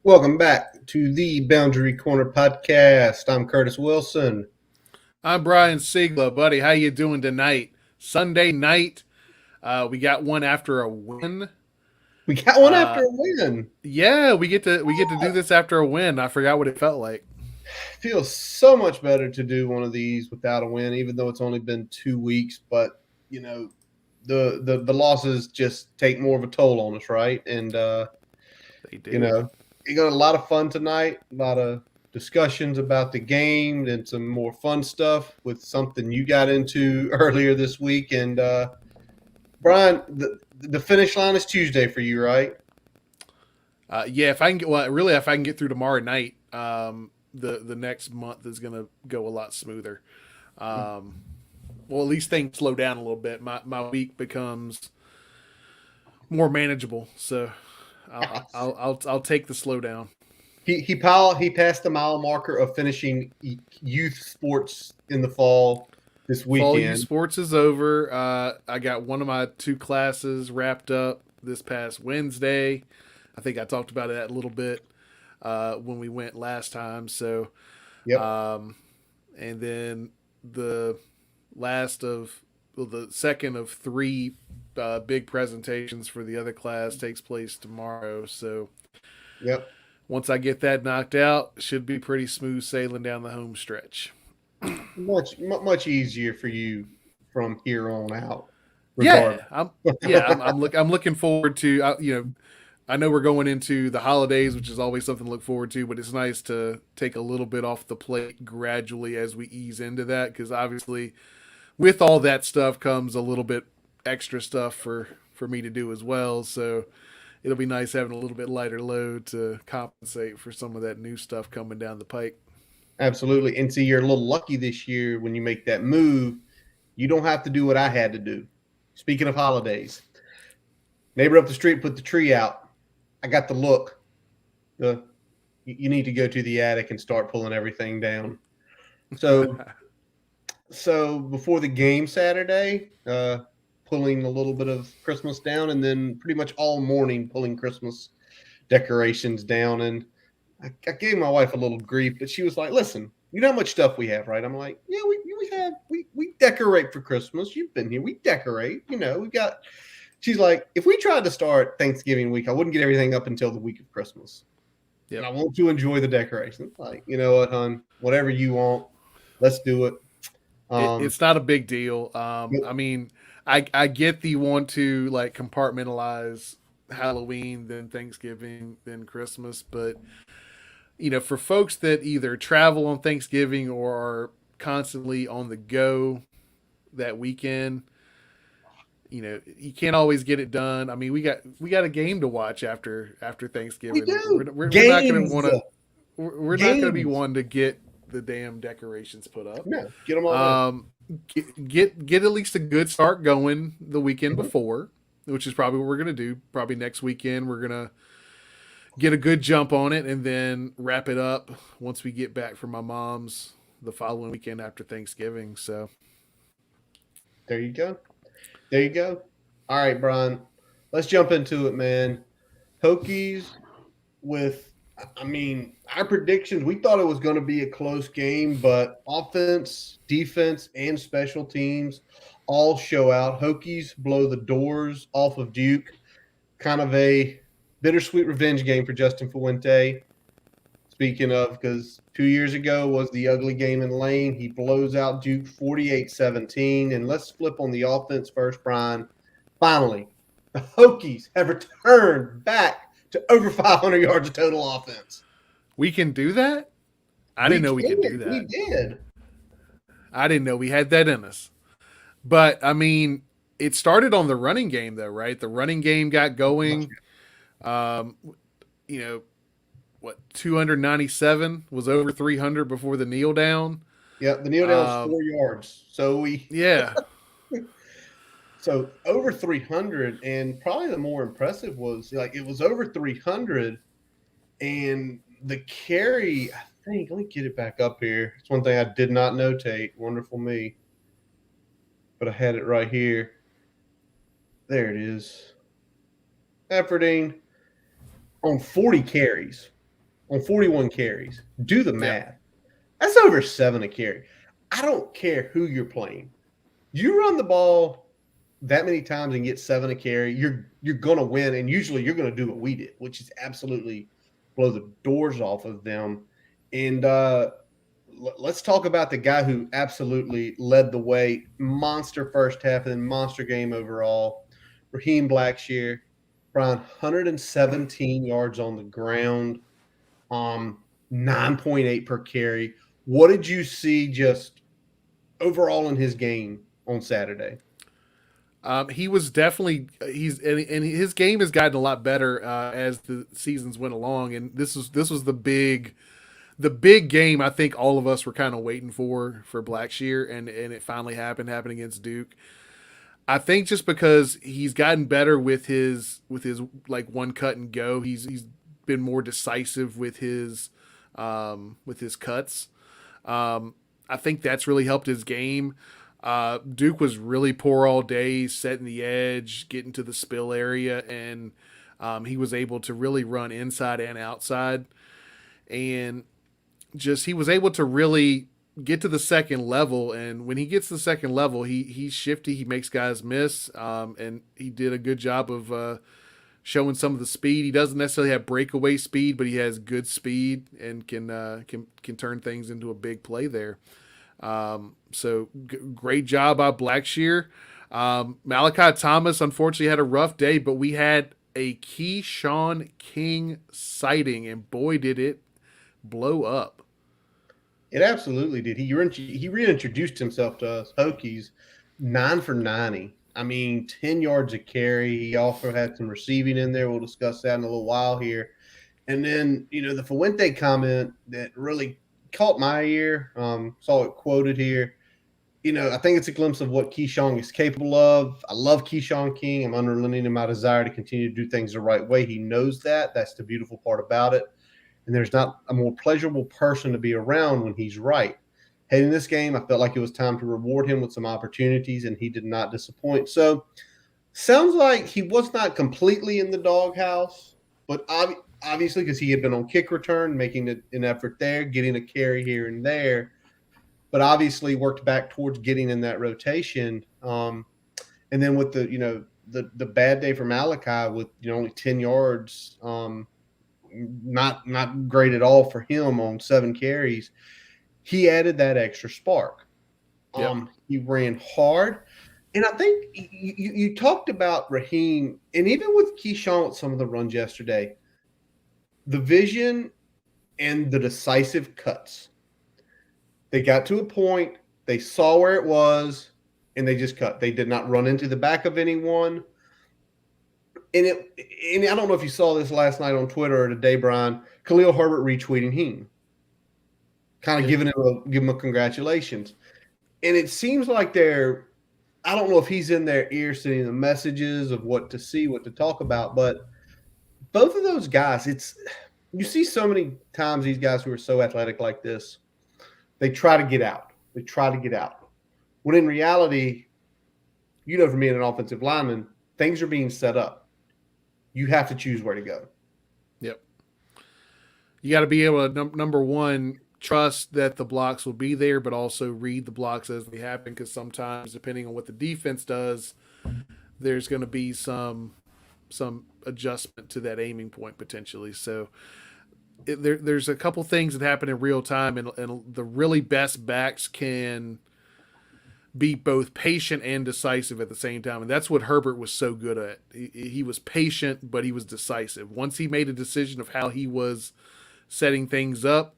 Welcome back to the Boundary Corner podcast. I'm Curtis Wilson. I'm Brian Siegler, buddy. How you doing tonight? Sunday night. We got one after a win. We got one after Uh, a win. yeah, we get to do this after a win. I forgot what it felt like. Feels so much better to do one of these without a win, even though it's only been 2 weeks. But you know, the losses just take more of a toll on us, right? And They you do. know, we got a lot of fun tonight. A lot of discussions about the game and some more fun stuff with something you got into earlier this week. And Brian, the finish line is Tuesday for you, right? Yeah, if I can get really if I can get through tomorrow night, the next month is gonna go a lot smoother. Um, well, at least things slow down a little bit. My week becomes more manageable. So I'll take the slowdown. He passed the mile marker of finishing youth sports in the fall this Fall U weekend. Sports is over. I got one of my two classes wrapped up this past Wednesday. I think I talked about that a little bit when we went last time. So, Yep. um, and then the the second of three big presentations for the other class takes place tomorrow. So, Yep. once I get that knocked out, should be pretty smooth sailing down the home stretch. Much easier for you from here on out, Yeah, regardless. I'm looking forward to I know we're going into the holidays, which is always something to look forward to, but it's nice to take a little bit off the plate gradually as we ease into that because obviously with all that stuff comes a little bit extra stuff for me to do as well. So it'll be nice having a little bit lighter load to compensate for some of that new stuff coming down the pike. Absolutely. And see, you're a little lucky this year when you make that move. You don't have to do what I had to do. Speaking of holidays, neighbor up the street put the tree out. I got the look. The you need to go to the attic and start pulling everything down. So before the game Saturday, pulling a little bit of Christmas down, and then pretty much all morning pulling Christmas decorations down. And I gave my wife a little grief, but she was like, "Listen, you know how much stuff we have, right?" I'm like, "Yeah, we decorate for Christmas. You've been here. We decorate. We got." She's like, "If we tried to start Thanksgiving week, I wouldn't get everything up until the week of Christmas, and Yep. I want to enjoy the decorations." Like, you know what, hon? Whatever you want, let's do it. Um, It's not a big deal. but I mean, I get the want to like compartmentalize Halloween, then Thanksgiving, then Christmas, but for folks that either travel on Thanksgiving or are constantly on the go that weekend, you can't always get it done. I mean, we got a game to watch after we Thanksgiving. do We're not going to games, want to. We're not going to be games. one to get the damn decorations put up. No, get them all done. Get at least a good start going the weekend Mhm. before, which is probably what we're gonna do. Probably next weekend we're gonna get a good jump on it and then wrap it up once we get back from my mom's the following weekend after Thanksgiving. So There you go. There you go. All right, Brian. Let's jump into it, man. Hokies with, I mean, our predictions, we thought it was going to be a close game, but offense, defense, and special teams all show out. Hokies blow the doors off of Duke. Kind of a bittersweet revenge game for Justin Fuente. Speaking of, because 2 years ago was the ugly game in Lane. He blows out Duke 48-17. And let's flip on the offense first, Brian. Finally, the Hokies have returned back to over 500 yards of total offense. we can do that. I We didn't know we could did. do We that. did. I didn't know we had that in us. But I mean, it started on the running game though, right? The running game got going. Um, you know, what 297 was over 300 before the kneel down. Yeah, the kneel down was Um, 4 yards. yeah, So over 300, and probably the more impressive was like it was over 300, and the carry. I think let me get it back up here. It's one thing I did not notate. Wonderful me, but I had it right here. There it is. Efforting on 40 carries. on 41 carries. Do the Yeah. math. That's over 7 a carry. I don't care who you're playing. You run the ball that many times and get 7 a carry, you're going to win, and usually you're going to do what we did, which is absolutely blow the doors off of them. And let's talk about the guy who absolutely led the way. Monster first half and then monster game overall. Raheem Blackshear, Brian, 117 yards on the ground, 9.8 per carry. What did you see just overall in his game on Saturday? He was definitely and his game has gotten a lot better as the seasons went along, and this was the big game I think all of us were kind of waiting for Blackshear, and it finally happened against Duke. I think just because he's gotten better with his like one cut and go, he's been more decisive with his cuts. I think that's really helped his game. Duke was really poor all day, setting the edge, getting to the spill area, and he was able to really run inside and outside. And just he was able to really get to the second level. And when he gets to the second level, he's shifty. He makes guys miss, and he did a good job of showing some of the speed. He doesn't necessarily have breakaway speed, but he has good speed and can turn things into a big play there. So great job by Blackshear. Malachi Thomas unfortunately had a rough day, but we had a Keyshawn King sighting, and boy, did it blow up. It absolutely did. He reintroduced himself to us Hokies, 9 for 90. I mean, 10 yards a carry. He also had some receiving in there. We'll discuss that in a little while here. And then, the Fuente comment that really caught my ear, saw it quoted here. I think it's a glimpse of what Keyshawn is capable of. I love Keyshawn King. I'm unrelenting in my desire to continue to do things the right way. He knows that. That's the beautiful part about it. And there's not a more pleasurable person to be around when he's right. Heading this game, I felt like it was time to reward him with some opportunities, and he did not disappoint. So, sounds like he was not completely in the doghouse, but obviously because he had been on kick return, making an effort there, getting a carry here and there, but obviously worked back towards getting in that rotation. And then with the bad day for Malachi with only 10 yards, not great at all for him on 7 carries. He added that extra spark. Yep. He ran hard. And I think you talked about Raheem, and even with Keyshawn with some of the runs yesterday, the vision and the decisive cuts. They got to a point, they saw where it was, and they just cut. They did not run into the back of anyone. And I don't know if you saw this last night on Twitter or today, Brian. Khalil Herbert retweeting him, kind of giving him a congratulations. And it seems like I don't know if he's in their ear sending the messages of what to see, what to talk about, but both of those guys, you see so many times these guys who are so athletic like this, they try to get out. They try to get out. When in reality, for me, an offensive lineman, things are being set up. You have to choose where to go. Yep. You got to be able to number one trust that the blocks will be there, but also read the blocks as they happen. Because sometimes, depending on what the defense does, there's going to be some adjustment to that aiming point potentially. So there's a couple things that happen in real time, and the really best backs can be both patient and decisive at the same time. And that's what Herbert was so good at. He was patient, but he was decisive. Once he made a decision of how he was setting things up,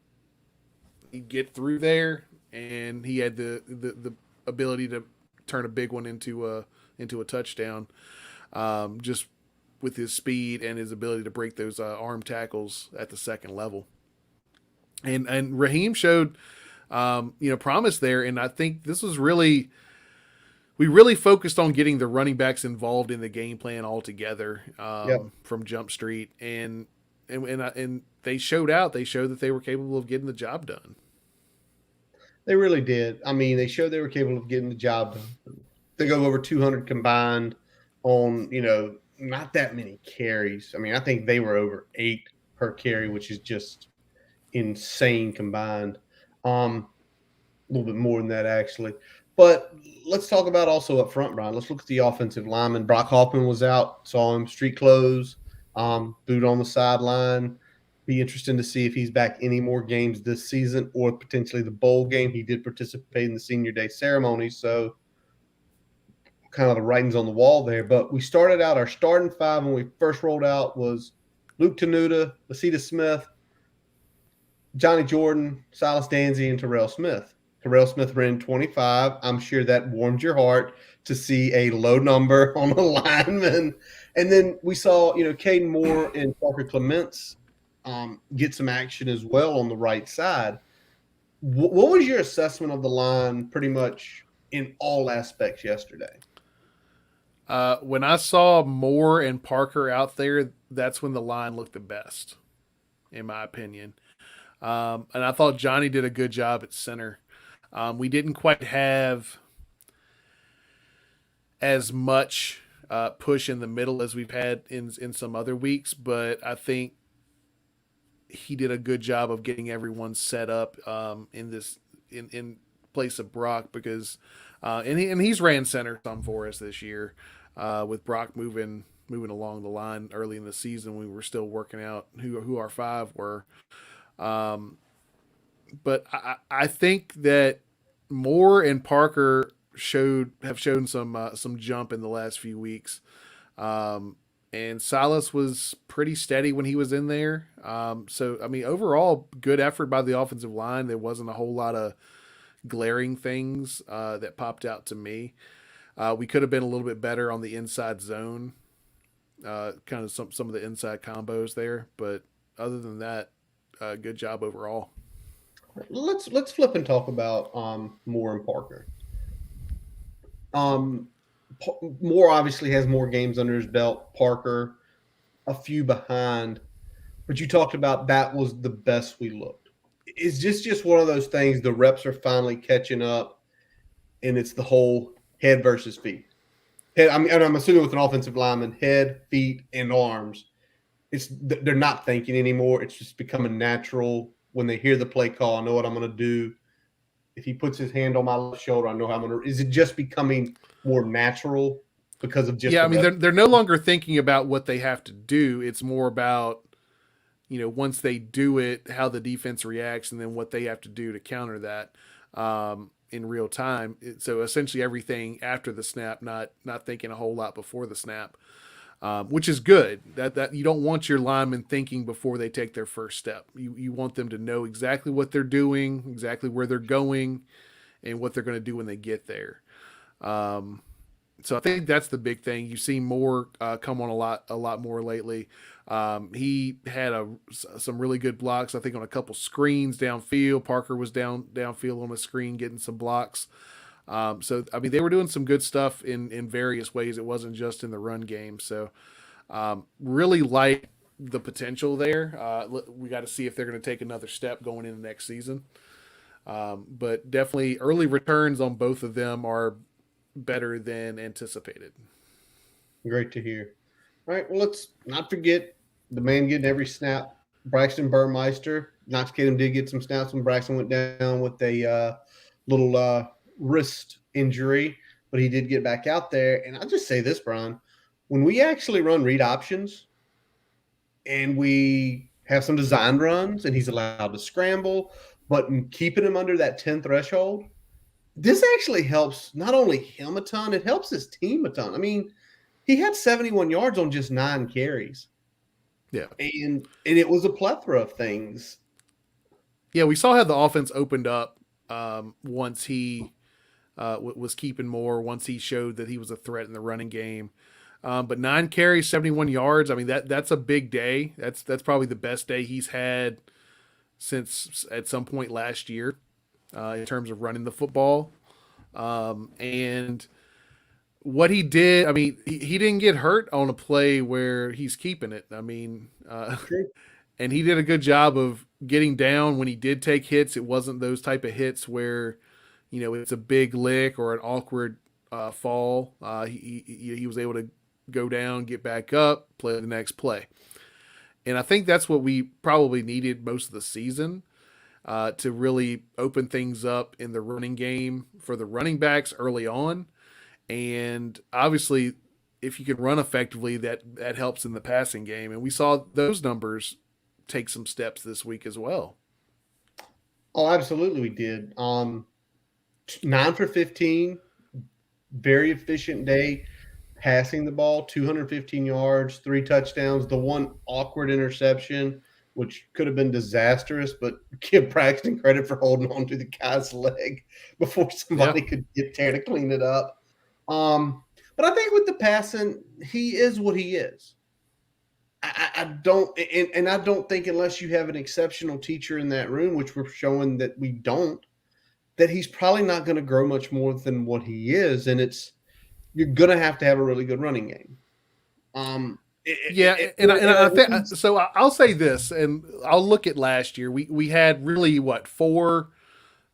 he'd get through there, and he had the ability to turn a big one into a touchdown, just with his speed and his ability to break those arm tackles at the second level. And Raheem showed promise there. And I think this was we really focused on getting the running backs involved in the game plan altogether from Jump Street, and they showed out. They showed that they were capable of getting the job done. They really did. I mean, they showed they were capable of getting the job done. They go over 200 combined on not that many carries. I mean, I think they were over 8 per carry, which is just insane combined. A little bit more than that, actually. But let's talk about also up front, Brian. Let's look at the offensive lineman. Brock Hoffman was out, saw him street clothes, boot on the sideline. Be interesting to see if he's back any more games this season or potentially the bowl game. He did participate in the senior day ceremony, so kind of the writings on the wall there. But we started out our starting five when we first rolled out was Luke Tenuta, Lasita Smith, Johnny Jordan, Silas Danzy, and Terrell Smith. Terrell Smith ran 25. I'm sure that warmed your heart to see a low number on a lineman. And then we saw, Caden Moore and Parker Clements get some action as well on the right side. What was your assessment of the line pretty much in all aspects yesterday? When I saw Moore and Parker out there, that's when the line looked the best, in my opinion. And I thought Johnny did a good job at center. We didn't quite have as much push in the middle as we've had in some other weeks, but I think he did a good job of getting everyone set up in place of Brock because and he's ran center some for us this year with Brock moving along the line early in the season. We were still working out who our five were. But I think that Moore and Parker have shown some jump in the last few weeks. And Silas was pretty steady when he was in there. So I mean, overall, good effort by the offensive line. There wasn't a whole lot of glaring things that popped out to me. We could have been a little bit better on the inside zone, kind of some of the inside combos there. But other than that, good job overall. Let's flip and talk about Moore and Parker. Moore obviously has more games under his belt. Parker, a few behind. But you talked about that was the best we looked. Is this just one of those things? The reps are finally catching up, and it's the whole head versus feet. Head, and I'm assuming with an offensive lineman, head, feet, and arms. They're not thinking anymore. It's just becoming natural. When they hear the play call, I know what I'm going to do. If he puts his hand on my left shoulder, I know how I'm going to. Is it just becoming more natural because of just Yeah, the I mean rep? they're no longer thinking about what they have to do. It's more about once they do it, how the defense reacts, and then what they have to do to counter that in real time. So essentially everything after the snap, not thinking a whole lot before the snap. Which is good. That you don't want your linemen thinking before they take their first step. You want them to know exactly what they're doing, exactly where they're going, and what they're going to do when they get there. So I think that's the big thing. You see Moore come on a lot more lately. He had some really good blocks. I think on a couple screens downfield. Parker was downfield on a screen getting some blocks. So I mean, they were doing some good stuff in various ways. It wasn't just in the run game. So really like the potential there. We got to see if they're going to take another step going into next season. But definitely early returns on both of them are better than anticipated. Great to hear. All right, well, let's not forget the man getting every snap, Braxton Burmeister. Knox Kadum did get some snaps when Braxton went down with a little wrist injury, but he did get back out there. And I'll just say this, Brian, when we actually run read options and we have some design runs and he's allowed to scramble, but in keeping him under that 10 threshold, this actually helps not only him a ton, it helps his team a ton. I mean, he had 71 yards on just 9 carries. Yeah. And it was a plethora of things. Yeah, we saw how the offense opened up once he was keeping more, once he showed that he was a threat in the running game. But 9 carries, 71 yards. I mean, that's a big day. That's probably the best day he's had since at some point last year in terms of running the football. And what he did, I mean, he didn't get hurt on a play where he's keeping it. I mean, and he did a good job of getting down when he did take hits. It wasn't those type of hits where, it's a big lick or an awkward fall. He was able to go down, get back up, play the next play. And I think that's what we probably needed most of the season, to really open things up in the running game for the running backs early on. And obviously, if you can run effectively, that helps in the passing game. And we saw those numbers take some steps this week as well. Oh, absolutely, we did. 9 for 15, very efficient day passing the ball, 215 yards, 3 touchdowns, the one awkward interception, which could have been disastrous, but give Braxton credit for holding on to the guy's leg before Yeah. somebody could get there to clean it up. But I think with the passing, he is what he is. I don't, and I don't think unless you have an exceptional teacher in that room, which we're showing that we don't, that he's probably not going to grow much more than what he is. And you're going to have a really good running game. Yeah, and I think so. I'll say this, and I'll look at last year. We had really what, 4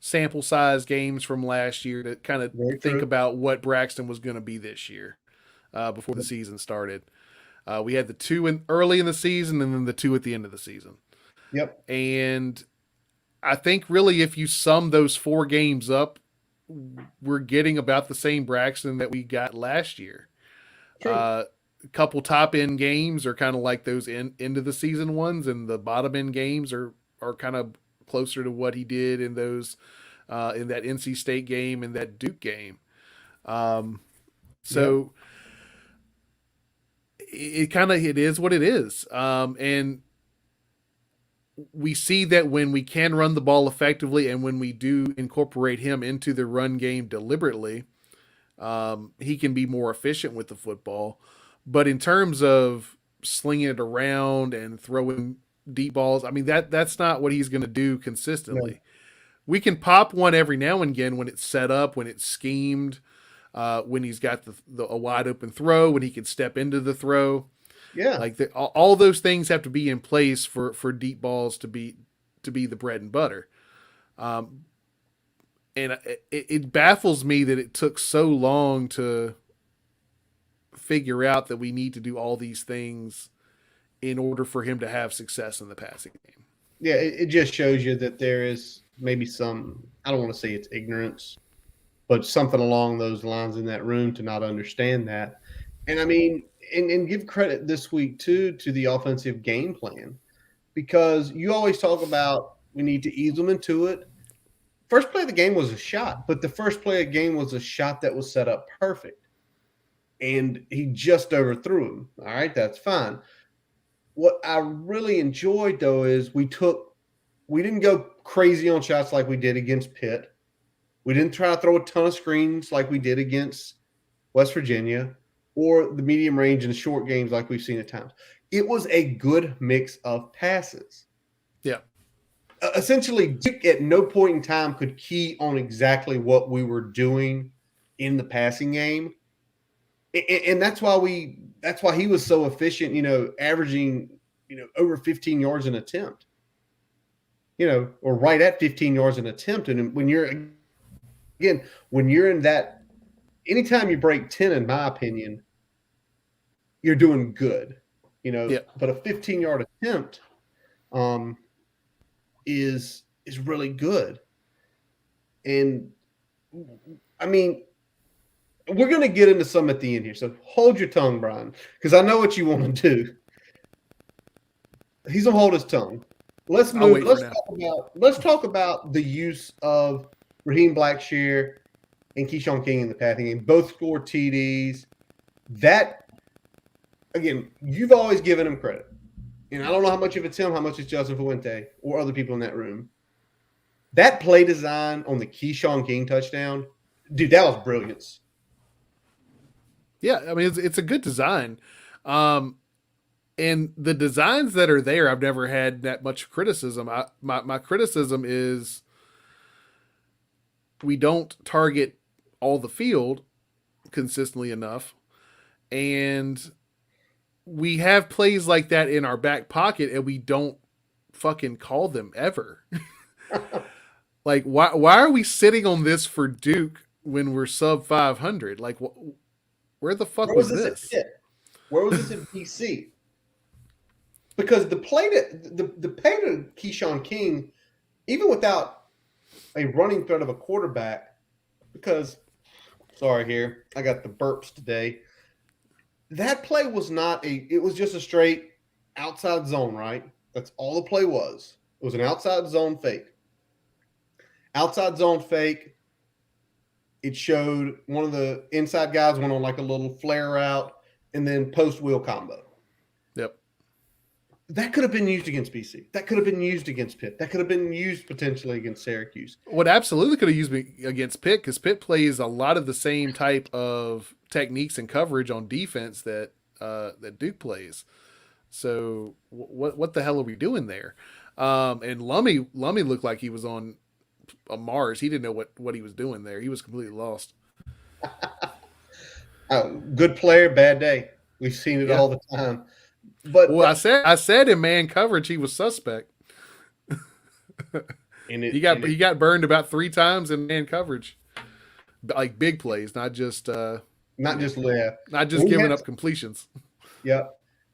sample size games from last year to kind of Very think true. about what Braxton was going to be this year, before the season started. We had the 2 early in the season, and then the 2 at the end of the season. Yep. And I think really, if you sum those 4 games up, we're getting about the same Braxton that we got last year. True. A couple top end games are kind of like those end of the season ones, and the bottom end games are kind of closer to what he did in those, in that NC State game and that Duke game. Um, Yep. so it kind of, it is what it is, and we see that when we can run the ball effectively and when we do incorporate him into the run game deliberately, he can be more efficient with the football. But in terms of slinging it around and throwing deep balls, I mean that's not what he's going to do No. consistently. We can pop one every now and again when it's set up, when it's schemed, when he's got a wide open throw, when he can step into the throw. Yeah. Like all those things have to be in place for deep balls to be the bread and butter. Um, and it baffles me that it took so long to figure out that we need to do all these things in order for him to have success in the passing game. Yeah. It just shows you that there is maybe some, I don't want to say it's ignorance, but something along those lines in that room to not understand that. And I mean, and give credit this week too to the offensive game plan, because you always talk about we need to ease them into it. First play of the game was a shot, but the first play of the game was a shot that was set up perfect. And he just overthrew him. All right, that's fine. What I really enjoyed though is we didn't go crazy on shots like we did against Pitt. We didn't try to throw a ton of screens like we did against West Virginia, or the medium range and short games like we've seen at times. It was a good mix of passes. Yeah. Essentially, Duke at no point in time could key on exactly what we were doing in the passing game, and that's why he was so efficient. Averaging over 15 yards an attempt. Or right at 15 yards an attempt. And when you're in that, anytime you break 10, in my opinion, you're doing good. Yeah. But a 15-yard attempt is really good. And I mean, we're going to get into some at the end here, so hold your tongue, Brian, because I know what you want to do. He's gonna hold his tongue. Let's I'll move. wait for now. Let's talk about the use of Raheem Blackshear and Keyshawn King in the passing game. Both scored TDs. That, again, you've always given him credit, and I don't know how much of it's him, how much it's Justin Fuente or other people in that room. That play design on the Keyshawn King touchdown, dude, that was brilliance. Yeah, I mean it's a good design. And the designs that are there, I've never had that much criticism. My criticism is we don't target all the field consistently enough, and we have plays like that in our back pocket, and we don't fucking call them ever. Like, why are we sitting on this for Duke when we're sub 500? Like, where the fuck Where was was this at this? Pitt? Where was this at BC? because the play to Keyshawn King, even without a running threat of a quarterback, because sorry here, I got the burps today. That play was not it was just a straight outside zone, right? That's all the play was. It was an outside zone fake. Outside zone fake. It showed one of the inside guys went on like a little flare out and then post wheel combo. Yep. That could have been used against BC. That could have been used against Pitt. That could have been used potentially against Syracuse. What absolutely could have used me against Pitt, because Pitt plays a lot of the same type of techniques and coverage on defense that Duke plays. So what the hell are we doing there? And Lummy looked like he was on a Mars. He didn't know what he was doing there. He was completely lost. Good player, bad day. We've seen it Yeah. all the time. But Well, I said in man coverage he was suspect. He got burned about 3 times in man coverage, like big plays, not just not just Leah. not just giving up completions. Yeah.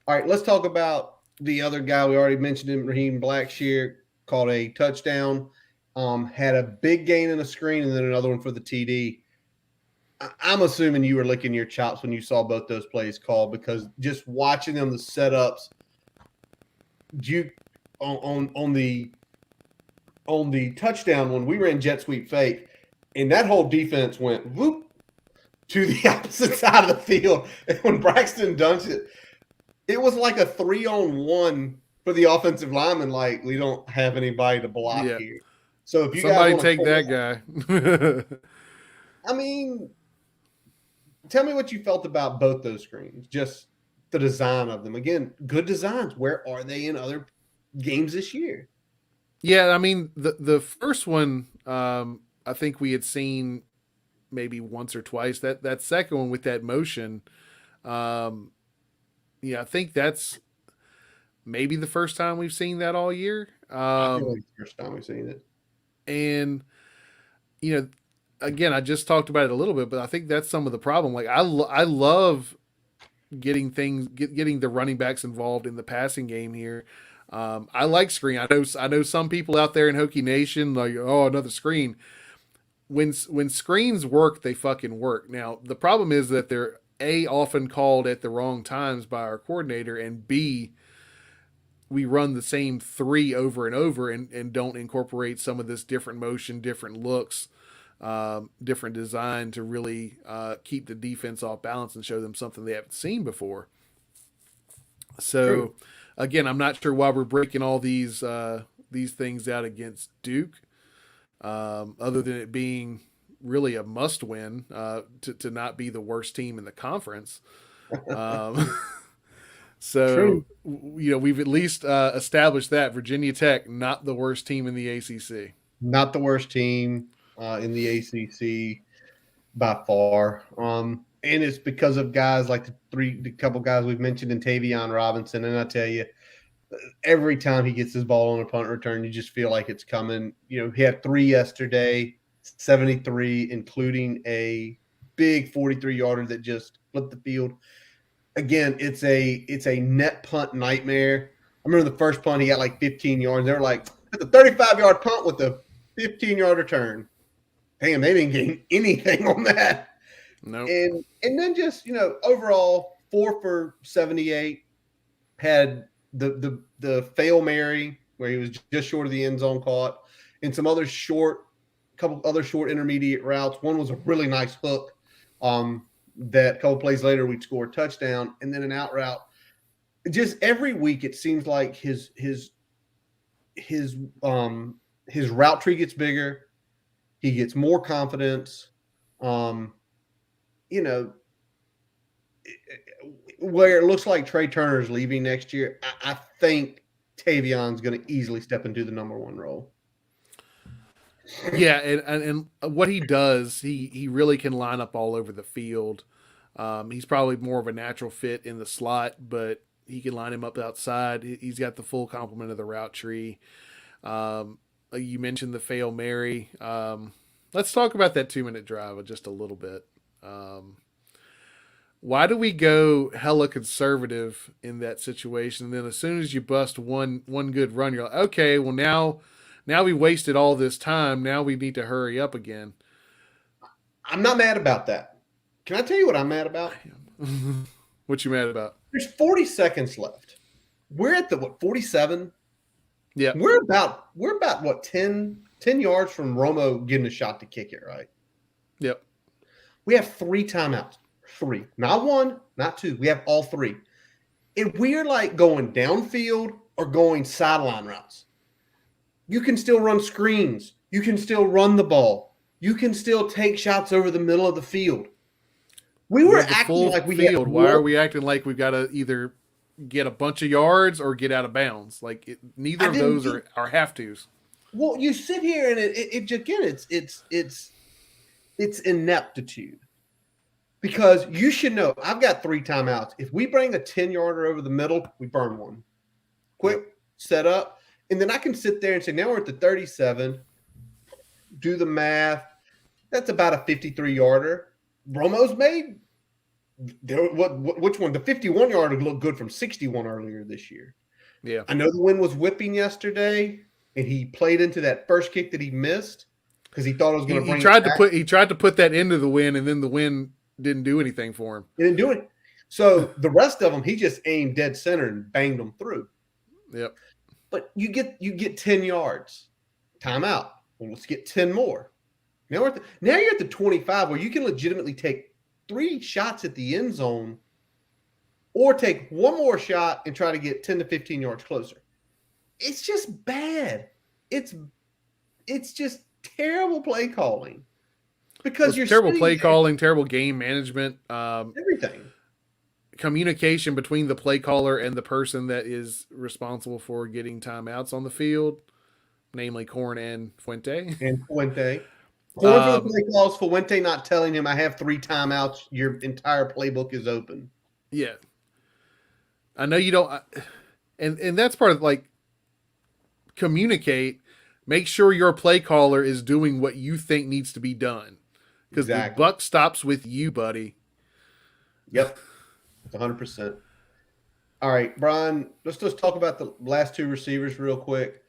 All right, let's talk about the other guy. We already mentioned him, Raheem Blackshear, caught a touchdown, had a big gain in a screen, and then another one for the TD. I'm assuming you were licking your chops when you saw both those plays called, because just watching them, the setups, you on the touchdown one, we ran jet sweep fake, and that whole defense went whoop to the opposite side of the field. And when Braxton dunks it, it was like a 3-on-1 for the offensive lineman. Like, we don't have anybody to block here. So if you somebody guys take that guy. I mean, tell me what you felt about both those screens, just the design of them. Again, good designs. Where are they in other games this year? Yeah, I mean the first one, I think we had seen maybe once or twice. That second one with that motion, yeah, I think that's maybe the first time we've seen that all year. I feel like it's the first time we've seen it. And again, I just talked about it a little bit, but I think that's some of the problem. Like I love getting the running backs involved in the passing game here. I like screen. I know some people out there in Hokie Nation like, oh, another screen. When screens work, they fucking work. Now the problem is that they're often called at the wrong times by our coordinator, and B, we run the same 3 over and over and don't incorporate some of this different motion, different looks, different design to really keep the defense off balance and show them something they haven't seen before. So, true. Again, I'm not sure why we're breaking all these things out against Duke, other than it being really a must win to not be the worst team in the conference. So, true. We've at least established that Virginia Tech, not the worst team in the ACC. Not the worst team in the ACC by far. And it's because of guys like the couple guys we've mentioned in Tavion Robinson. And I tell you, every time he gets his ball on a punt return, you just feel like it's coming. He had 3 yesterday, 73, including a big 43-yarder that just flipped the field. Again, it's a net punt nightmare. I remember the first punt, he got like 15 yards. They were like, it's a 35-yard punt with a 15-yard return. Damn, they didn't gain anything on that. No. Nope. And then just, overall, 4 for 78, had the fail Mary where he was just short of the end zone caught, and some other couple other short intermediate routes. One was a really nice hook. That a couple plays later we'd score a touchdown, and then an out route. Just every week it seems like his route tree gets bigger. He gets more confidence. Where it looks like Trey Turner's leaving next year, I think Tavion's going to easily step into the number 1 role. Yeah, and what he does, he really can line up all over the field. He's probably more of a natural fit in the slot, but he can line him up outside. He's got the full complement of the route tree. You mentioned the fail Mary. Let's talk about that 2-minute drive just a little bit. Why do we go hella conservative in that situation? And then as soon as you bust one good run, you're like, okay, well now we wasted all this time. Now we need to hurry up again. I'm not mad about that. Can I tell you what I'm mad about? What you mad about? There's 40 seconds left. We're at the what 47? Yeah. We're about what 10 yards from Romo getting a shot to kick it, right? Yep. We have 3 timeouts. 3. Not 1, not 2. We have all 3. If we're like going downfield or going sideline routes, you can still run screens. You can still run the ball. You can still take shots over the middle of the field. We We were have the acting full like we had field. Why are we acting like we've got to either get a bunch of yards or get out of bounds? Like neither I of didn't those think, are have tos. well, you sit here and it again, it's ineptitude. Because you should know, I've got 3 timeouts. If we bring a 10-yarder over the middle, we burn one. Quick, set up. And then I can sit there and say, now we're at the 37. Do the math. That's about a 53-yarder. Romo's made. Which one? The 51-yarder looked good from 61 earlier this year. Yeah. I know the wind was whipping yesterday, and he played into that first kick that he missed because he thought it was going to bring He tried it back. he tried to put that into the wind, and then the wind didn't do anything for him. He didn't do it. So the rest of them, he just aimed dead center and banged them through. Yep. But you get 10 yards. Timeout. Well, let's get 10 more. Now you're at the 25 where you can legitimately take 3 shots at the end zone or take one more shot and try to get 10 to 15 yards closer. It's just bad. It's just terrible play calling. Because you're terrible play calling, terrible game management, everything. communication between the play caller and the person that is responsible for getting timeouts on the field, namely Corn and Fuente. And Fuente. Corn for the play calls, Fuente not telling him I have 3 timeouts. Your entire playbook is open. Yeah. I know you don't, and that's part of like communicate. Make sure your play caller is doing what you think needs to be done. Because the buck stops with you, buddy. Yep. 100%. All right, Brian, let's just talk about the last 2 receivers real quick.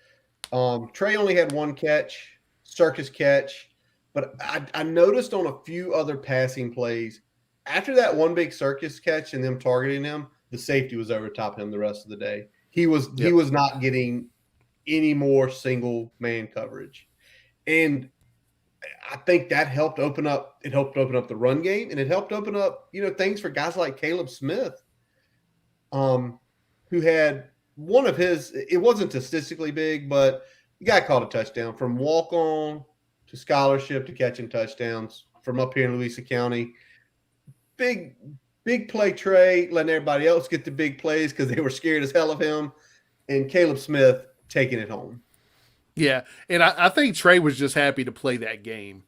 Trey only had 1 catch, circus catch, but I noticed on a few other passing plays, after that one big circus catch and them targeting him, the safety was over top him the rest of the day. He was not getting any more single man coverage. And I think that helped open up the run game, and it helped open up, things for guys like Caleb Smith, who had one of his, it wasn't statistically big, but the guy caught a touchdown from walk on to scholarship to catching touchdowns from up here in Louisa County. Big play Trey, letting everybody else get the big plays because they were scared as hell of him, and Caleb Smith taking it home. Yeah, and I think Trey was just happy to play that game.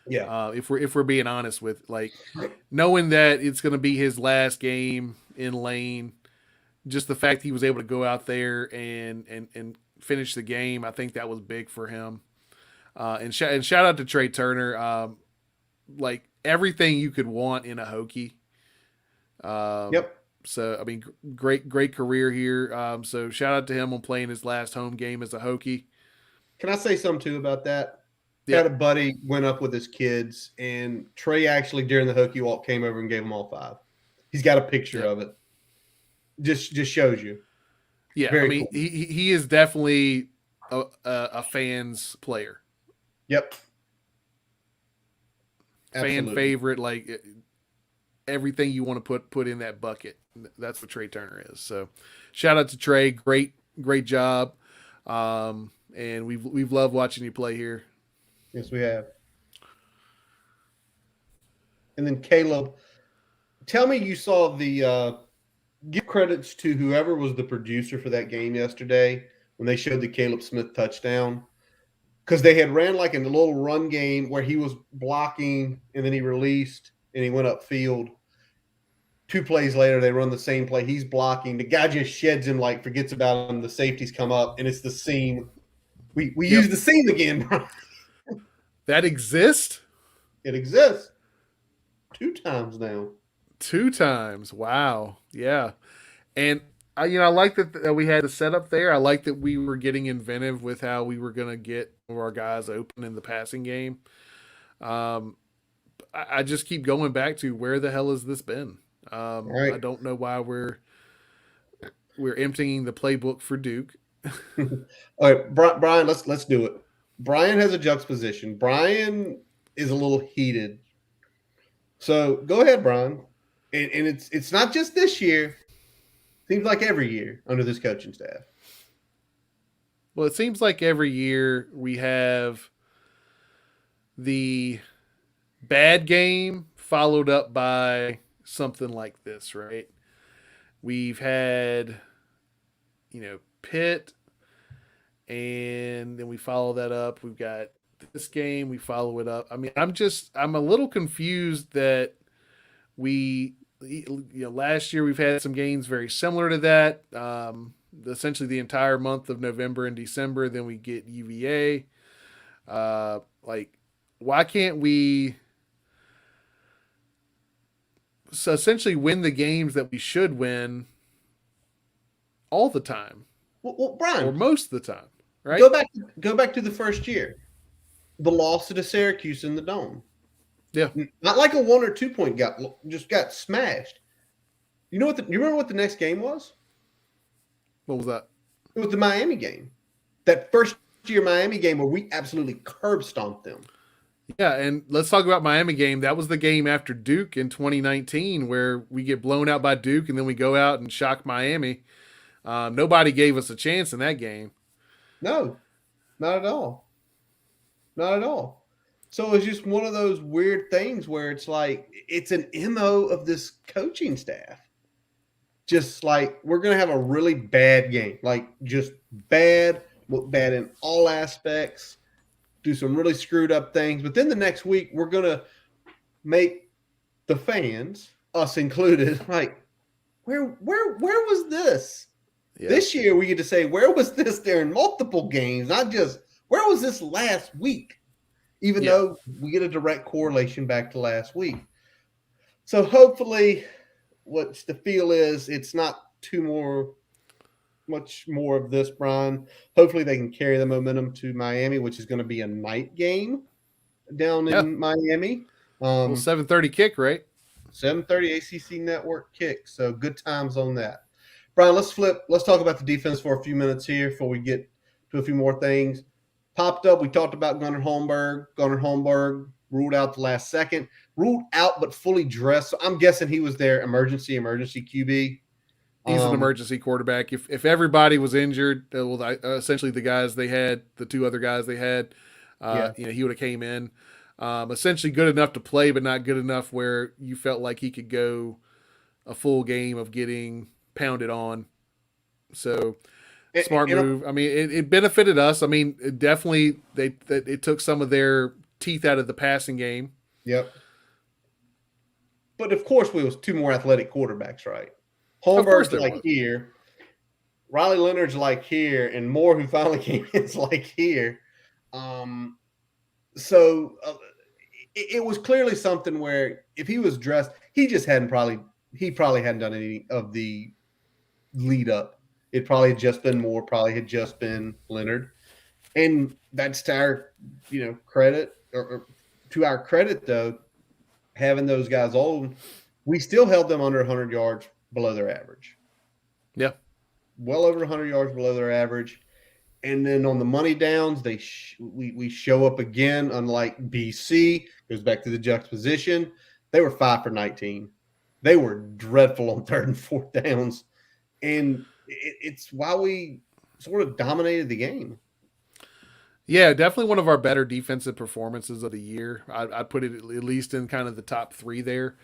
Yeah, if we're being honest with like knowing that it's going to be his last game in Lane, just the fact he was able to go out there and finish the game, I think that was big for him. And shout out to Trey Turner, like everything you could want in a Hokie. Yep. So I mean, great career here. So shout out to him on playing his last home game as a Hokie. Can I say something too about that? Yeah. Had a buddy went up with his kids, and Trey actually during the Hokie walk came over and gave them all 5. He's got a picture of it. Just shows you. Yeah, Very I mean cool. he is definitely a fan's player. Yep. Fan favorite, like everything you want to put in that bucket. That's what Trey Turner is. So shout out to Trey. Great job. And we've loved watching you play here. Yes, we have. And then Caleb, tell me you saw the give credits to whoever was the producer for that game yesterday when they showed the Caleb Smith touchdown. Because they had ran like a little run game where he was blocking and then he released and he went upfield. 2 plays later, they run the same play. He's blocking. The guy just sheds him, like forgets about him. The safeties come up, and it's the seam. We use the seam again. That exists? It exists 2 times now. 2 times. Wow. Yeah. And I like that we had the setup there. I like that we were getting inventive with how we were going to get our guys open in the passing game. Um, I just keep going back to where the hell has this been? All I right. don't know why we're emptying the playbook for Duke. All right, Brian, let's do it. Brian has a juxtaposition. Brian is a little heated. So go ahead, Brian. And it's not just this year. Seems like every year under this coaching staff. Well, it seems like every year we have the bad game followed up by something like this, right? We've had, Pitt, and then we follow that up. We've got this game, we follow it up. I mean, I'm a little confused that last year we've had some games very similar to that. Essentially the entire month of November and December. Then we get UVA. Like, why can't we essentially win the games that we should win all the time Well, or Brian, most of the time, right? go back to the first year. The loss to the Syracuse in the Dome. Yeah. Not like a 1 or 2 point just got smashed. You remember what the next game was? What was that? It was the Miami game. That first year Miami game where we absolutely curb stomped them. Yeah, and let's talk about Miami game. That was the game after Duke in 2019 where we get blown out by Duke and then we go out and shock Miami. Nobody gave us a chance in that game. No, not at all. Not at all. So it's just one of those weird things where it's like it's an MO of this coaching staff. Just like we're gonna have a really bad game, like just bad, look bad in all aspects, do some really screwed up things. But then the next week we're gonna make the fans, us included, like where was this? Yeah. This year we get to say where was this during multiple games, not just where was this last week, even though we get a direct correlation back to last week. So hopefully what the feel is it's not much more of this, Brian. Hopefully they can carry the momentum to Miami, which is going to be a night game down Yeah. in Miami. Well, 7:30 kick, right? 7:30 ACC network kick. So good times on that. Brian, let's talk about the defense for a few minutes here before we get to a few more things. Popped up, we talked about Gunnar Holmberg. Gunnar Holmberg ruled out the last second. Ruled out but fully dressed. So I'm guessing he was their emergency QB. He's an emergency quarterback. If everybody was injured, essentially the 2 other guys they had, he would have came in. Essentially good enough to play, but not good enough where you felt like he could go a full game of getting pounded on. So smart move. I mean, it benefited us. I mean, it definitely it took some of their teeth out of the passing game. Yep. But of course, we was 2 more athletic quarterbacks, right? Holmberg's like here, Riley Leonard's like here, and Moore, who finally came in, is like here. So it was clearly something where if he was dressed, he probably hadn't done any of the lead up. It probably had just been Moore, probably had just been Leonard. And that's to our, credit, or to our credit, though, having those guys on, we still held them under 100 yards below their average. Yeah. Well over 100 yards below their average. And then on the money downs, we show up again, unlike BC, goes back to the juxtaposition. They were 5 for 19. They were dreadful on 3rd and 4th downs. And it's why we sort of dominated the game. Yeah, definitely one of our better defensive performances of the year. I'd put it at least in kind of the top 3 there.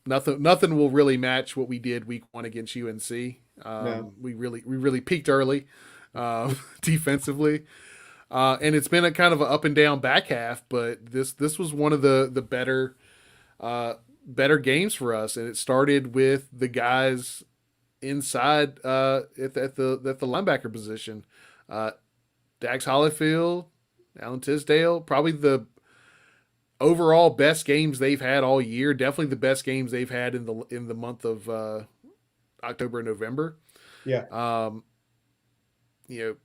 Nothing will really match what we did week 1 against UNC. No. We really peaked early defensively, and it's been a kind of an up and down back half. But this was one of the better games for us, and it started with the guys inside at the linebacker position. Dax Hollifield, Alan Tisdale, probably overall best games they've had all year. Definitely the best games they've had in the month of October and November. Yeah. Um, you know,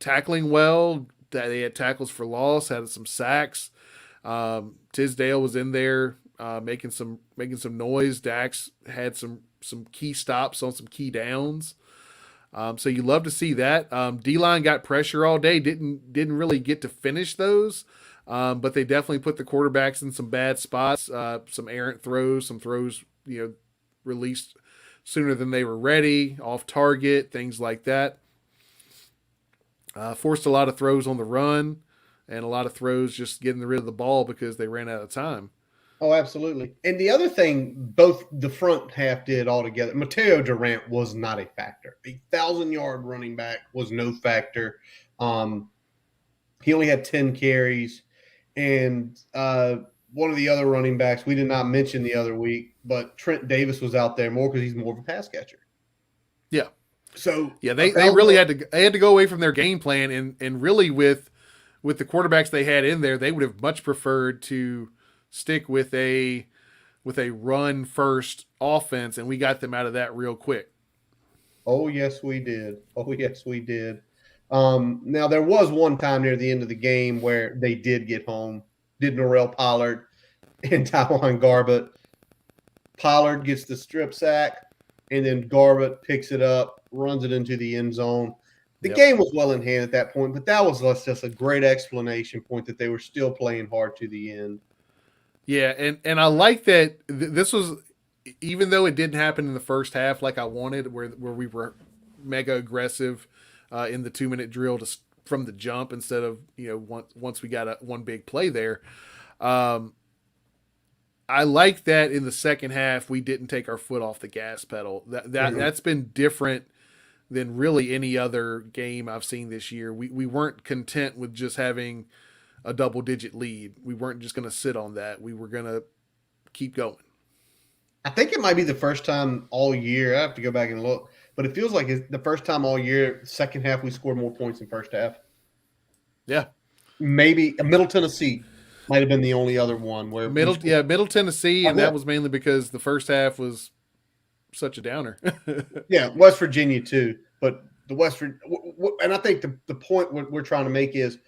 tackling well. That they had tackles for loss, had some sacks. Tisdale was in there making some noise. Dax had some key stops on some key downs. So you love to see that. D line got pressure all day. Didn't really get to finish those, but they definitely put the quarterbacks in some bad spots. Some errant throws, some throws released sooner than they were ready, off target, things like that. Forced a lot of throws on the run, and a lot of throws just getting rid of the ball because they ran out of time. Oh, absolutely. And the other thing, both the front half did altogether. Mateo Durant was not a factor. 1,000-yard running back was no factor. Um, he only had 10 carries. And one of the other running backs, we did not mention the other week, but Trent Davis was out there more because he's more of a pass catcher. Yeah, So yeah, a they really thousand, had to go away from their game plan, and really with the quarterbacks they had in there, they would have much preferred to stick with a run first offense, and we got them out of that real quick. oh yes, we did. Oh yes, we did. Now there was one time near the end of the game where they did get home. Did Norrell Pollard and Tywan Garbett. Pollard gets the strip sack, and then Garbett picks it up, runs it into the end zone. The Yep. game was well in hand at that point, but that was just a great explanation point that they were still playing hard to the end. Yeah, and I like that this was, even though it didn't happen in the first half like I wanted, where we were mega aggressive in the 2 minute drill from the jump instead of once we got one big play there. Um, I like that in the second half we didn't take our foot off the gas pedal. That's been different than really any other game I've seen this year. We weren't content with just having a double digit lead. We weren't just going to sit on that. We were going to keep going. I think it might be the first time all year. I have to go back and look, but it feels like it's the first time all year. Second half, we scored more points than first half. Yeah. Maybe Middle Tennessee might have been the only other one where we scored. Middle Tennessee, Oh, and yeah, that was mainly because the first half was such a downer. yeah, West Virginia too. But the and I think the point we're trying to make is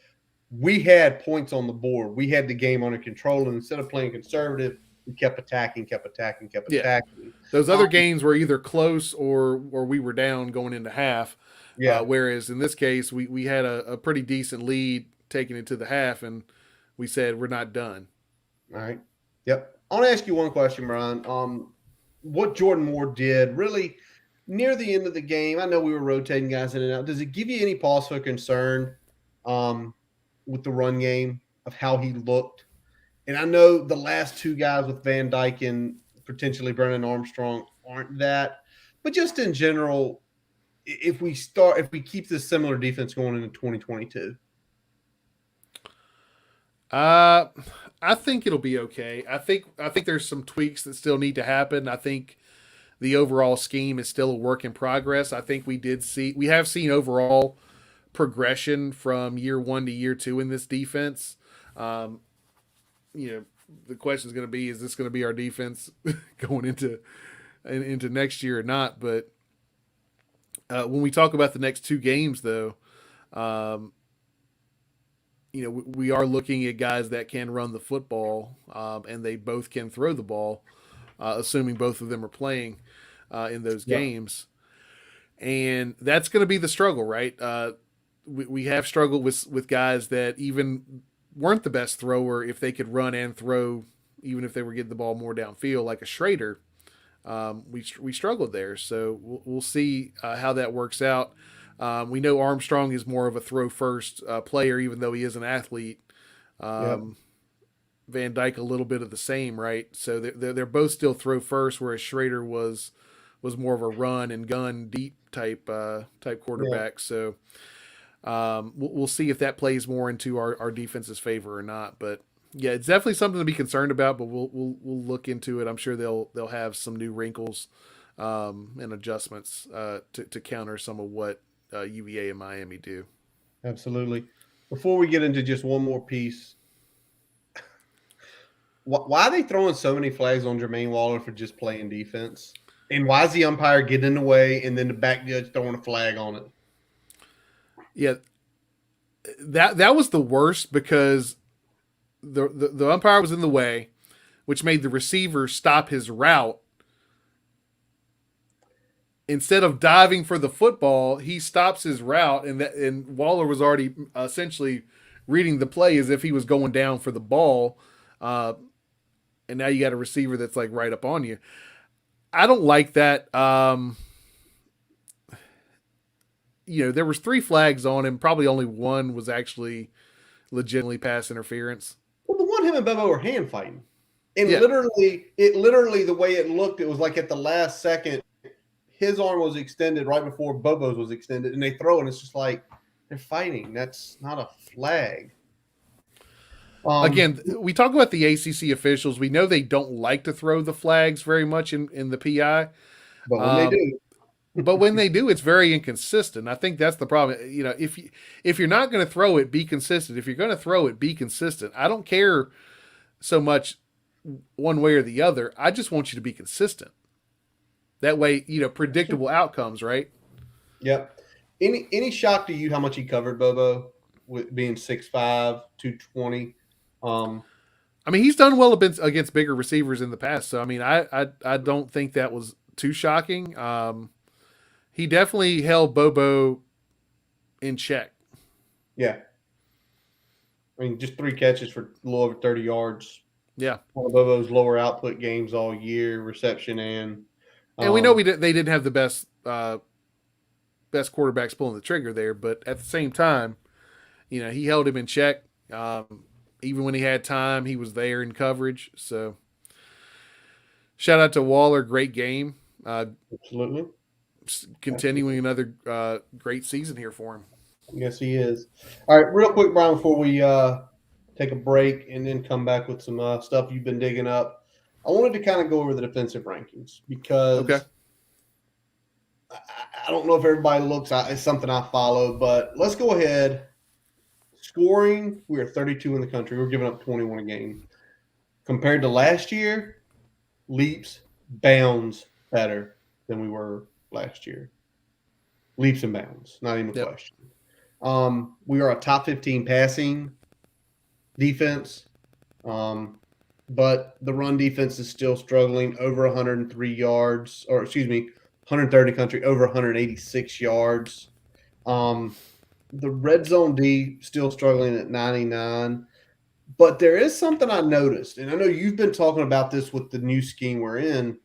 we had points on the board. We had the game under control, and instead of playing conservative, we kept attacking, kept attacking, kept Yeah. attacking. Those other games were either close or we were down going into half. Yeah. Whereas in this case, we had a pretty decent lead taking it to the half, and we said we're not done. All right. Yep. I want to ask you one question, Brian. What Jordan Moore did really near the end of the game, I know we were rotating guys in and out. Does it give you any pause for concern um, with the run game of how he looked? And I know the last two guys with Van Dyke and potentially Brennan Armstrong aren't that, but just in general, if we keep this similar defense going into 2022. Uh, I think it'll be okay. I think there's some tweaks that still need to happen. I think the overall scheme is still a work in progress. I think we have seen overall progression from year one to year two in this defense. Um, the question is going to be: is this going to be our defense going into next year or not? But when we talk about the next two games, though, um, we are looking at guys that can run the football, and they both can throw the ball, assuming both of them are playing in those Yeah. games. And that's going to be the struggle, right? We have struggled with guys that even weren't the best thrower if they could run and throw, even if they were getting the ball more downfield, like a Schrader. We struggled there, so we'll see how that works out. We know Armstrong is more of a throw first player, even though he is an athlete. Yeah. Van Dyke a little bit of the same, right? So they're both still throw first, whereas Schrader was more of a run and gun deep type Yeah. quarterback. So we'll see if that plays more into our defense's favor or not. But yeah, it's definitely something to be concerned about. But we'll look into it. I'm sure they'll have some new wrinkles and adjustments to counter some of what UVA and Miami do. Absolutely. Before we get into just one more piece, Why are they throwing so many flags on Jermaine Waller for just playing defense? And why is the umpire getting in the way and then the back judge throwing a flag on it? Yeah, that was the worst because the umpire was in the way, which made the receiver stop his route. Instead of diving for the football, he stops his route, and Waller was already essentially reading the play as if he was going down for the ball. Uh, and now you got a receiver that's like right up on you. I don't like that. There was 3 flags on him. Probably only one was actually legitimately pass interference. Well, the one him and Bobo were hand fighting. And Yeah. literally the way it looked, it was like at the last second, his arm was extended right before Bobo's was extended, and they throw, and it's just like they're fighting. That's not a flag. Again, we talk about the ACC officials. We know they don't like to throw the flags very much in the PI. But when they do, But when they do, it's very inconsistent. I think that's the problem. If you're not going to throw it, be consistent. If you're going to throw it, be consistent. I don't care so much one way or the other. I just want you to be consistent. That way, predictable outcomes, right? yep. Any shock to you how much he covered Bobo with being 6'5", 220? I mean, he's done well against bigger receivers in the past. So I mean, I don't think that was too shocking. He definitely held Bobo in check. Yeah. I mean, just 3 catches for a little over 30 yards. Yeah. One of Bobo's lower output games all year, reception and we know they didn't have the best quarterbacks pulling the trigger there, but at the same time, he held him in check. Even when he had time, he was there in coverage. So, shout out to Waller, great game. Absolutely. Continuing another great season here for him. Yes, he is. All right, real quick, Brian, before we take a break and then come back with some stuff you've been digging up, I wanted to kind of go over the defensive rankings because I don't know if everybody looks at it's something I follow, but let's go ahead. Scoring, we are 32 in the country. We're giving up 21 a game. Compared to last year, leaps, bounds better than we were last year. Leaps and bounds, not even a question. We are a top 15 passing defense, but the run defense is still struggling. Over 103 yards, or excuse me, 130 country, over 186 yards. The red zone D still struggling at 99. But there is something I noticed, and I know you've been talking about this with the new scheme we're in.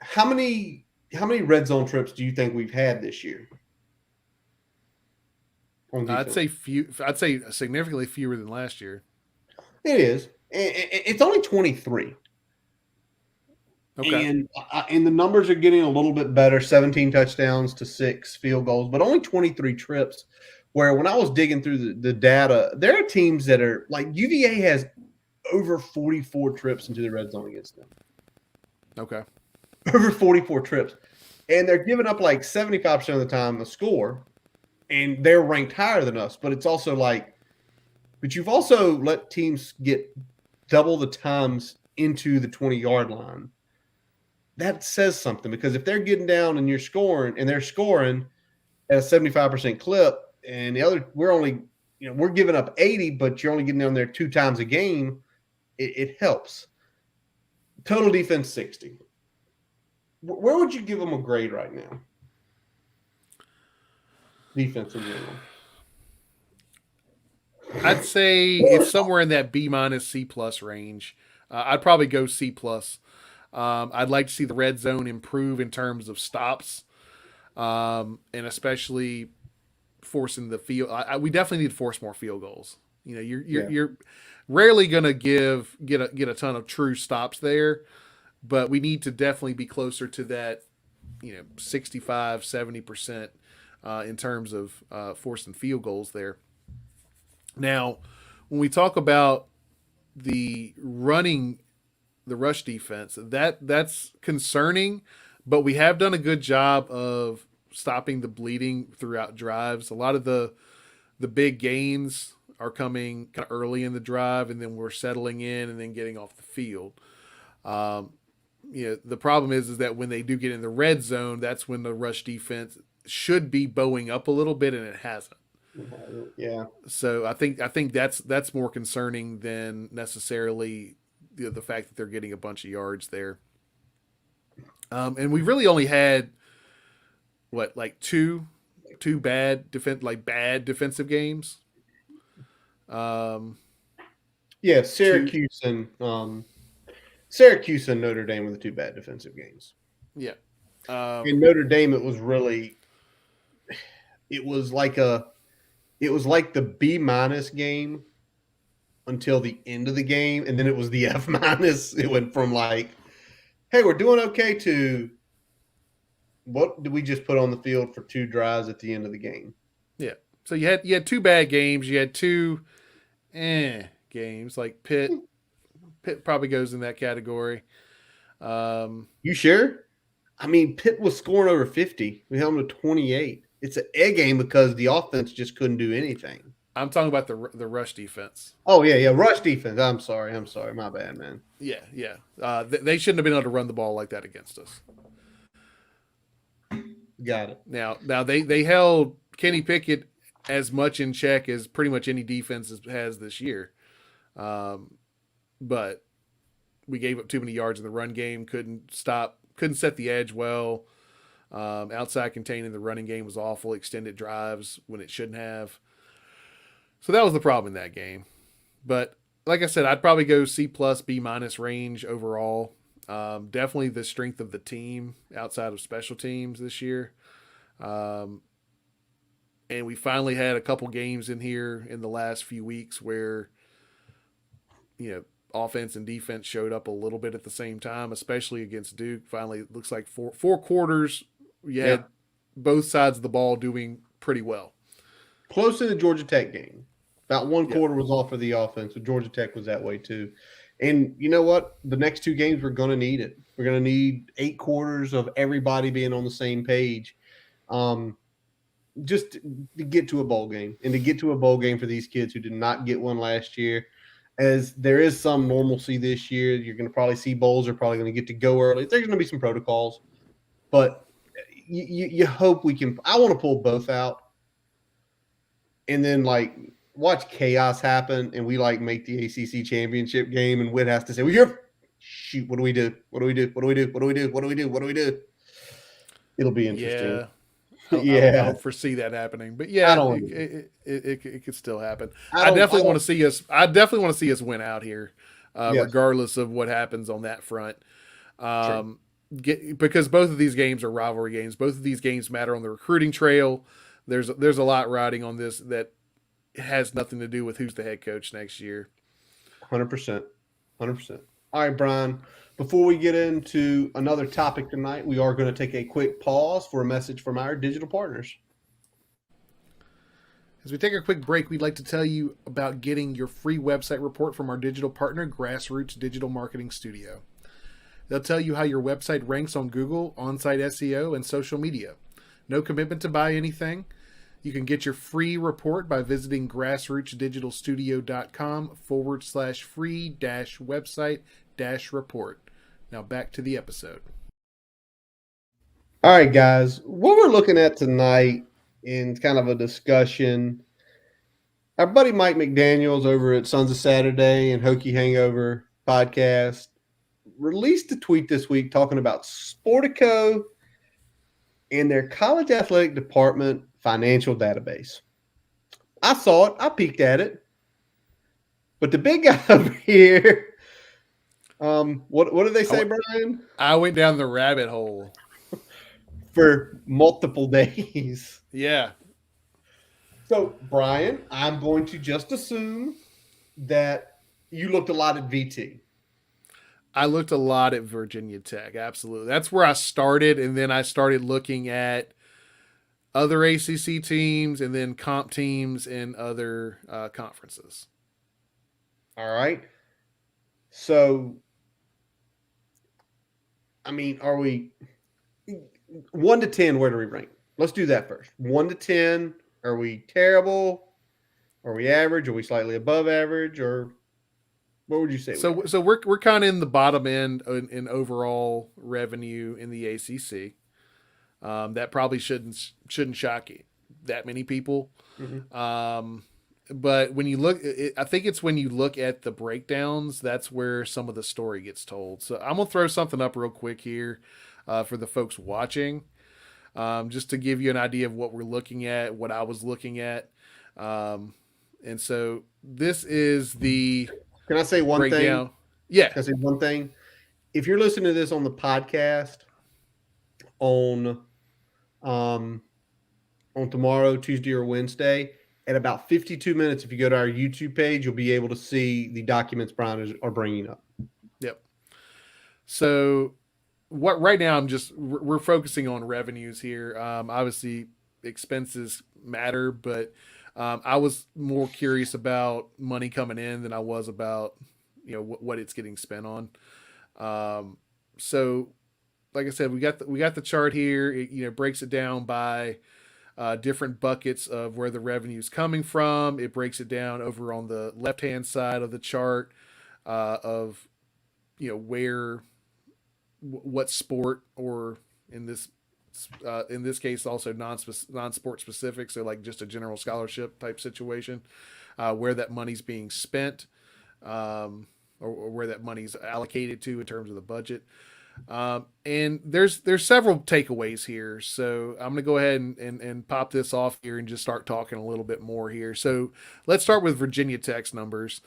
How many red zone trips do you think we've had this year? I'd say few. I'd say significantly fewer than last year. It is. It's only 23. Okay. And the numbers are getting a little bit better, 17 touchdowns to 6 field goals, but only 23 trips. Where when I was digging through the data, there are teams that are like UVA has over 44 trips into the red zone against them. Okay. Over 44 trips. And they're giving up like 75% of the time a score, and they're ranked higher than us. But it's also like, but you've also let teams get double the times into the 20-yard line. That says something, because if they're getting down and you're scoring and they're scoring at a 75% clip, and the other, we're giving up 80, but you're only getting down there 2 times a game, it helps. Total defense 60. Where would you give them a grade right now? Defense in general. I'd say it's somewhere in that B- C+ range. I'd probably go C+. I'd like to see the red zone improve in terms of stops, and especially forcing the field. We definitely need to force more field goals. You're rarely going to get a ton of true stops there, but we need to definitely be closer to that, 65, 70% in terms of forcing field goals there. Now, when we talk about the rush defense, that's concerning, but we have done a good job of stopping the bleeding throughout drives. A lot of the big gains are coming kind of early in the drive, and then we're settling in and then getting off the field. Um, the problem is that when they do get in the red zone, that's when the rush defense should be bowing up a little bit, and it hasn't. Yeah. So I think that's more concerning than necessarily the fact that they're getting a bunch of yards there. And we really only had what, like two bad defensive games. Um, Yeah, two Syracuse and Notre Dame were the two bad defensive games. yeah. In Notre Dame, it was like the B minus game until the end of the game, and then it was the F minus. It went from like, hey, we're doing okay, to what did we just put on the field for two drives at the end of the game? Yeah. So you had two bad games. You had two games. Like Pitt probably goes in that category. You sure? I mean, Pitt was scoring over 50. We held them to 28. It's an A game because the offense just couldn't do anything. I'm talking about the rush defense. Oh yeah, rush defense. I'm sorry. My bad, man. Yeah. They shouldn't have been able to run the ball like that against us. Got it. Now they held Kenny Pickett as much in check as pretty much any defense has this year, but we gave up too many yards in the run game. Couldn't set the edge well. Outside containing the running game was awful. Extended drives when it shouldn't have. So that was the problem in that game. But like I said, I'd probably go C plus B minus range overall. Definitely the strength of the team outside of special teams this year. And we finally had a couple games in here in the last few weeks where, offense and defense showed up a little bit at the same time, especially against Duke. Finally, it looks like four quarters, you had both sides of the ball doing pretty well. Close to the Georgia Tech game. About one quarter was off for the offense, but Georgia Tech was that way too. And you know what? The next two games, we're going to need it. We're going to need 8 quarters of everybody being on the same page, just to get to a bowl game, and to get to a bowl game for these kids who did not get one last year. As there is some normalcy this year, you're going to probably see bowls are probably going to get to go early. There's going to be some protocols, but you hope we can. I want to pull both out, and then watch chaos happen, and we make the ACC championship game, and Witt has to say, "Well, shoot, what do we do? What do we do? What do we do? What do we do? What do we do? What do we do?" It'll be interesting. I don't foresee that happening, but it could still happen. I definitely want to see us. I definitely want to see us win out here, regardless of what happens on that front. Because both of these games are rivalry games. Both of these games matter on the recruiting trail. There's a lot riding on this that has nothing to do with who's the head coach next year. 100%. All right, Brian. Before we get into another topic tonight, we are going to take a quick pause for a message from our digital partners. As we take a quick break, we'd like to tell you about getting your free website report from our digital partner, Grassroots Digital Marketing Studio. They'll tell you how your website ranks on Google, on-site SEO, and social media. No commitment to buy anything. You can get your free report by visiting grassrootsdigitalstudio.com/free-website-report. Now back to the episode. All right, guys. What we're looking at tonight in kind of a discussion, our buddy Mike McDaniels over at Sons of Saturday and Hokie Hangover podcast released a tweet this week talking about Sportico and their college athletic department financial database. I saw it. I peeked at it. But the big guy over here, what did they say, Brian? I went down the rabbit hole. For multiple days. Yeah. So, Brian, I'm going to just assume that you looked a lot at VT. I looked a lot at Virginia Tech, absolutely. That's where I started, and then I started looking at other ACC teams and then comp teams in other conferences. All right. So, I mean, are we 1 to 10? Where do we rank? Let's do that first. 1 to 10. Are we terrible? Are we average? Are we slightly above average? Or what would you say we So are? so we're kind of in the bottom end in overall revenue in the ACC. That probably shouldn't shock that many people. Mm-hmm. Um, but when you look, I think it's when you look at the breakdowns that's where some of the story gets told. So I'm gonna throw something up real quick here for the folks watching, just to give you an idea of what we're looking at, what I was looking at. Um, and so this is the Can I say one thing? breakdown. Yeah. Can I say one thing? If you're listening to this on the podcast on um on tomorrow, Tuesday or Wednesday, at about 52 minutes, if you go to our YouTube page, you'll be able to see the documents Brian are bringing up. Yep. So what right now we're focusing on revenues here. Obviously expenses matter, but I was more curious about money coming in than I was about what it's getting spent on. So like I said, we got the chart here. It breaks it down by different buckets of where the revenue is coming from. It breaks it down over on the left hand side of the chart of where what sport, or in this case also non-sport specific, so like just a general scholarship type situation, where that money's being spent, or where that money's allocated to in terms of the budget. And there's several takeaways here, so I'm gonna go ahead and pop this off here and just start talking a little bit more here. So let's start with Virginia Tech's numbers.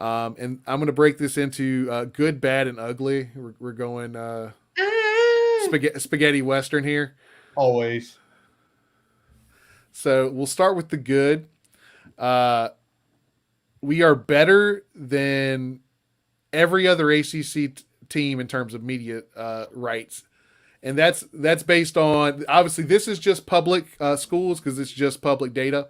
And I'm going to break this into good, bad, and ugly. We're going spaghetti Western here. Always. So we'll start with the good. We are better than every other ACC team in terms of media rights. And that's based on, obviously, this is just public schools because it's just public data.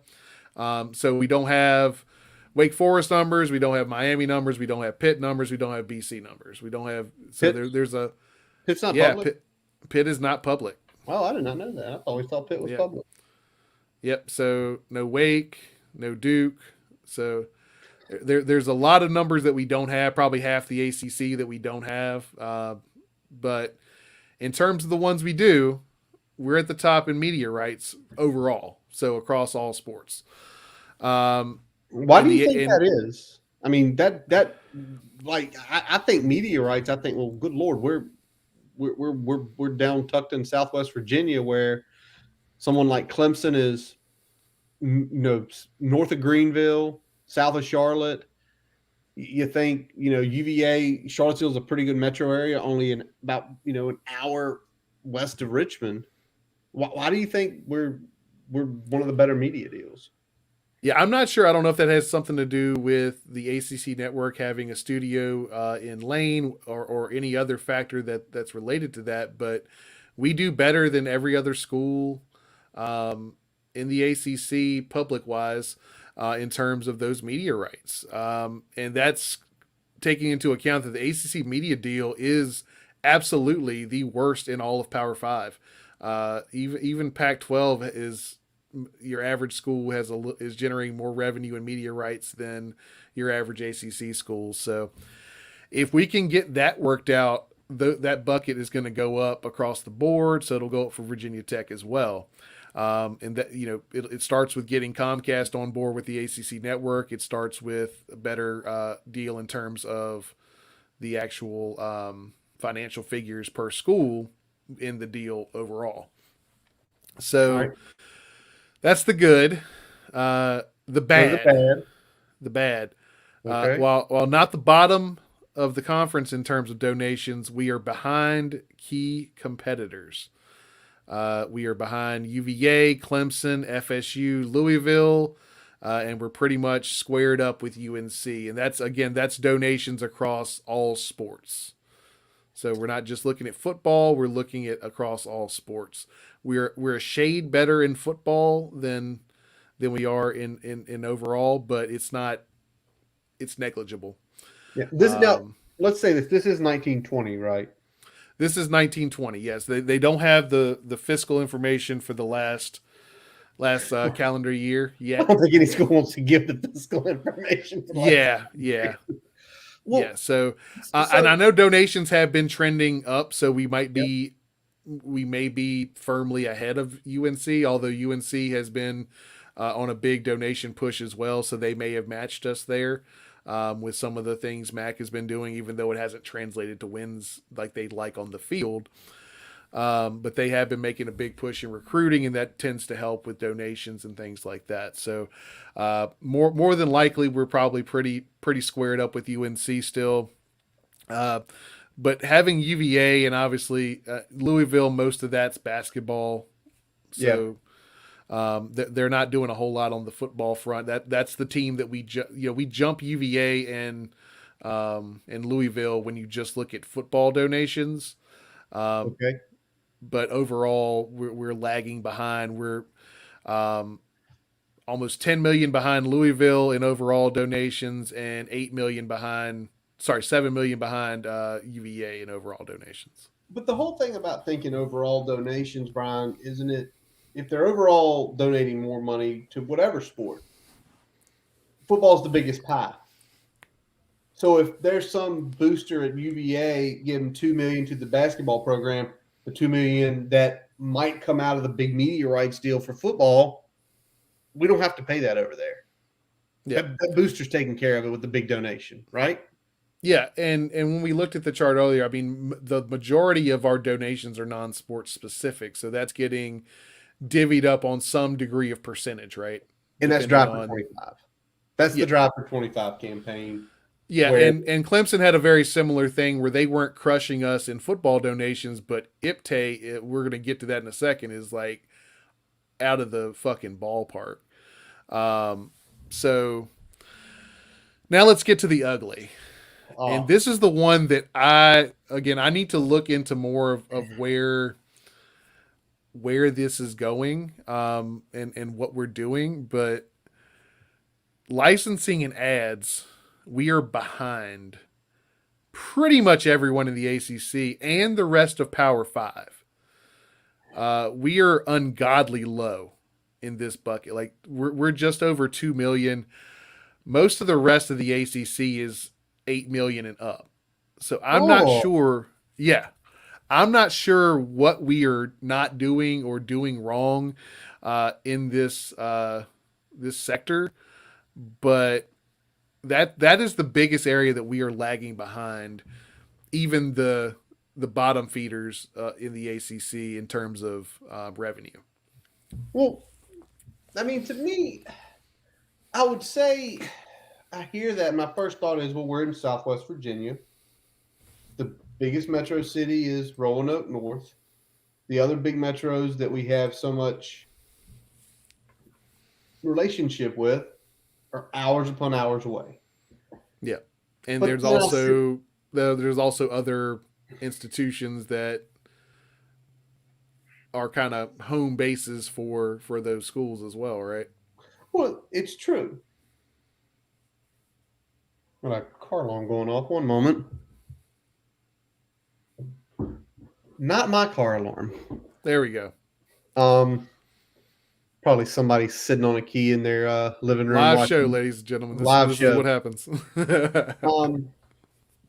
So we don't have Wake Forest numbers, we don't have Miami numbers, we don't have Pitt numbers, we don't have BC numbers, we don't have. So there's a. Pitt's not public. Pitt is not public. Well, I did not know that. I always thought Pitt was public. Yep. So no Wake, no Duke. So there's a lot of numbers that we don't have. Probably half the ACC that we don't have. But in terms of the ones we do, we're at the top in media rights overall. So across all sports. Why do you think that is? I mean, that like I think media rights. I think, well, good Lord, we're down tucked in Southwest Virginia, where someone like Clemson is, north of Greenville, south of Charlotte. You think UVA, Charlottesville is a pretty good metro area, only in about an hour west of Richmond. Why do you think we're one of the better media deals? Yeah, I'm not sure. I don't know if that has something to do with the ACC network having a studio in Lane, or any other factor that's related to that. But we do better than every other school in the ACC public wise in terms of those media rights. And that's taking into account that the ACC media deal is absolutely the worst in all of Power 5. Even Pac-12 is, your average school is generating more revenue and media rights than your average ACC school. So if we can get that worked out, that bucket is going to go up across the board. So it'll go up for Virginia Tech as well. And that, it starts with getting Comcast on board with the ACC network. It starts with a better deal in terms of the actual financial figures per school in the deal overall. So that's the good. The bad. The bad. Okay. While not the bottom of the conference in terms of donations, we are behind key competitors. We are behind UVA, Clemson, FSU, Louisville, and we're pretty much squared up with UNC. And that's donations across all sports. So we're not just looking at football; we're looking at across all sports. We're a shade better in football than we are in overall, but it's negligible. Yeah. Now, let's say this is 1920, right? This is 1920. Yes, they don't have the fiscal information for the last last calendar year I yet. don't think any school wants to give the physical information for like. Yeah, yeah, yeah. Well, So, and I so know donations have been trending up, so yep. we may be firmly ahead of UNC, although UNC has been on a big donation push as well, so they may have matched us there with some of the things Mac has been doing, even though it hasn't translated to wins like they'd like on the field. But they have been making a big push in recruiting, and that tends to help with donations and things like that. So, more than likely, we're probably pretty squared up with UNC still. Uh, but having UVA and obviously Louisville, most of that's basketball. Yeah. So they're not doing a whole lot on the football front. That's the team that we jump UVA and Louisville when you just look at football donations. Um, Okay. but overall, we're lagging behind. We're um, almost 10 million behind Louisville in overall donations, and 8 million behind. Sorry, 7 million behind UVA in overall donations. But the whole thing about thinking overall donations, Brian, isn't it? If they're overall donating more money to whatever sport, football's the biggest pie. So if there's some booster at UVA giving 2 million to the basketball program, the 2 million that might come out of the big media rights deal for football, we don't have to pay that over there. Yeah, That booster's taking care of it with the big donation, right? yeah, and when we looked at the chart earlier, I mean, the majority of our donations are non-sports specific, so that's getting divvied up on some degree of percentage, right? And that's Depending Drive for on 25. That's the yeah, Drive for 25 campaign yeah, where and Clemson had a very similar thing where they weren't crushing us in football donations, but IPTAY, we're going to get to that in a second, is like out of the fucking ballpark. So now let's get to the ugly. And oh, this is the one that I need to look into more of where this is going and what we're doing. But licensing and ads, we are behind pretty much everyone in the ACC and the rest of Power Five. We are ungodly low in this bucket. Like we're just over 2 million. Most of the rest of the ACC is 8 million and up. So I'm not oh, sure. Yeah, I'm not sure what we are not doing or doing wrong in this sector, but that is the biggest area that we are lagging behind. Even the bottom feeders in the ACC in terms of revenue. well, I mean, to me, I would say I hear that. My first thought is, well, we're in Southwest Virginia. The biggest metro city is Roanoke North. The other big metros that we have so much relationship with are hours upon hours away. Yeah, and But then I sit, there's also other institutions that are kind of home bases for those schools as well, right? well, it's true. Got a car alarm going off. One moment. Not my car alarm. There we go. Um, Probably somebody sitting on a key in their living room Live show, watching ladies and gentlemen. a live This is show. what happens. Um,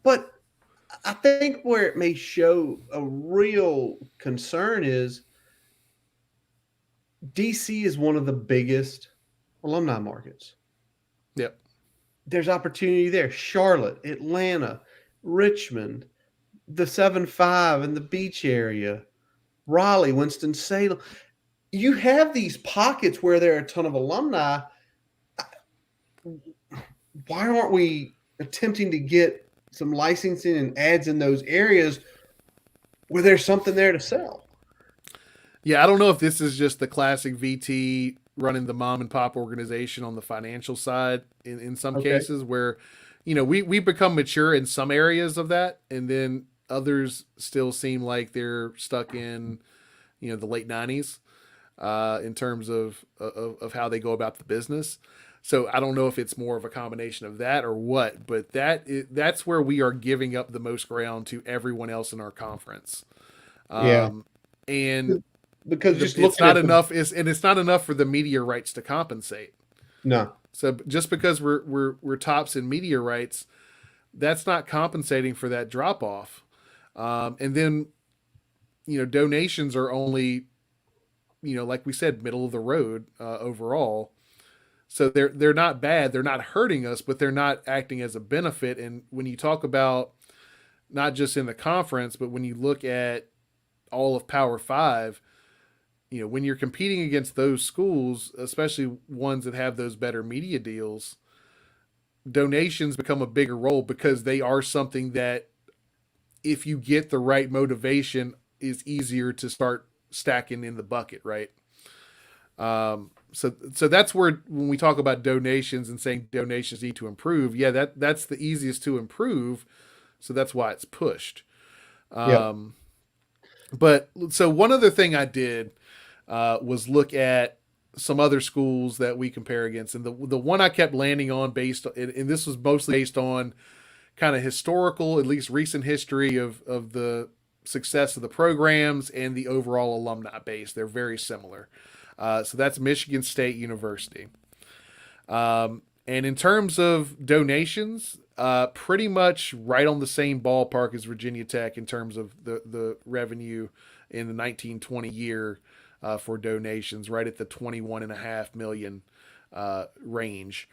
but I think where it may show a real concern is DC is one of the biggest alumni markets. Yep. There's opportunity there. Charlotte, Atlanta, Richmond, the 7-5 in the beach area, Raleigh, Winston-Salem. You have these pockets where there are a ton of alumni. Why aren't we attempting to get some licensing and ads in those areas where there's something there to sell? Yeah, I don't know if this is just the classic VT running the mom and pop organization on the financial side in some Okay. cases where, we become mature in some areas of that, and then others still seem like they're stuck in, the late 90s in terms of how they go about the business. So I don't know if it's more of a combination of that or what, but that's where we are giving up the most ground to everyone else in our conference. Yeah. And because just It's looking not at the enough. It's not enough for the media rights to compensate. no, So just because we're tops in media rights, that's not compensating for that drop off. And then donations are only like we said, middle of the road overall. So they're not bad. They're not hurting us, but they're not acting as a benefit. And when you talk about not just in the conference, but when you look at all of Power Five, when you're competing against those schools, especially ones that have those better media deals, donations become a bigger role because they are something that, if you get the right motivation, is easier to start stacking in the bucket, right? So that's where, when we talk about donations and saying donations need to improve, yeah, that's the easiest to improve. So that's why it's pushed. yep. Um, but so one other thing I did was look at some other schools that we compare against, and the one I kept landing on and this was mostly based on kind of historical, at least recent history of the success of the programs and the overall alumni base. They're very similar. So that's Michigan State University. And in terms of donations, pretty much right on the same ballpark as Virginia Tech in terms of the revenue in the 1920 year for donations, right at the 21.5 million range.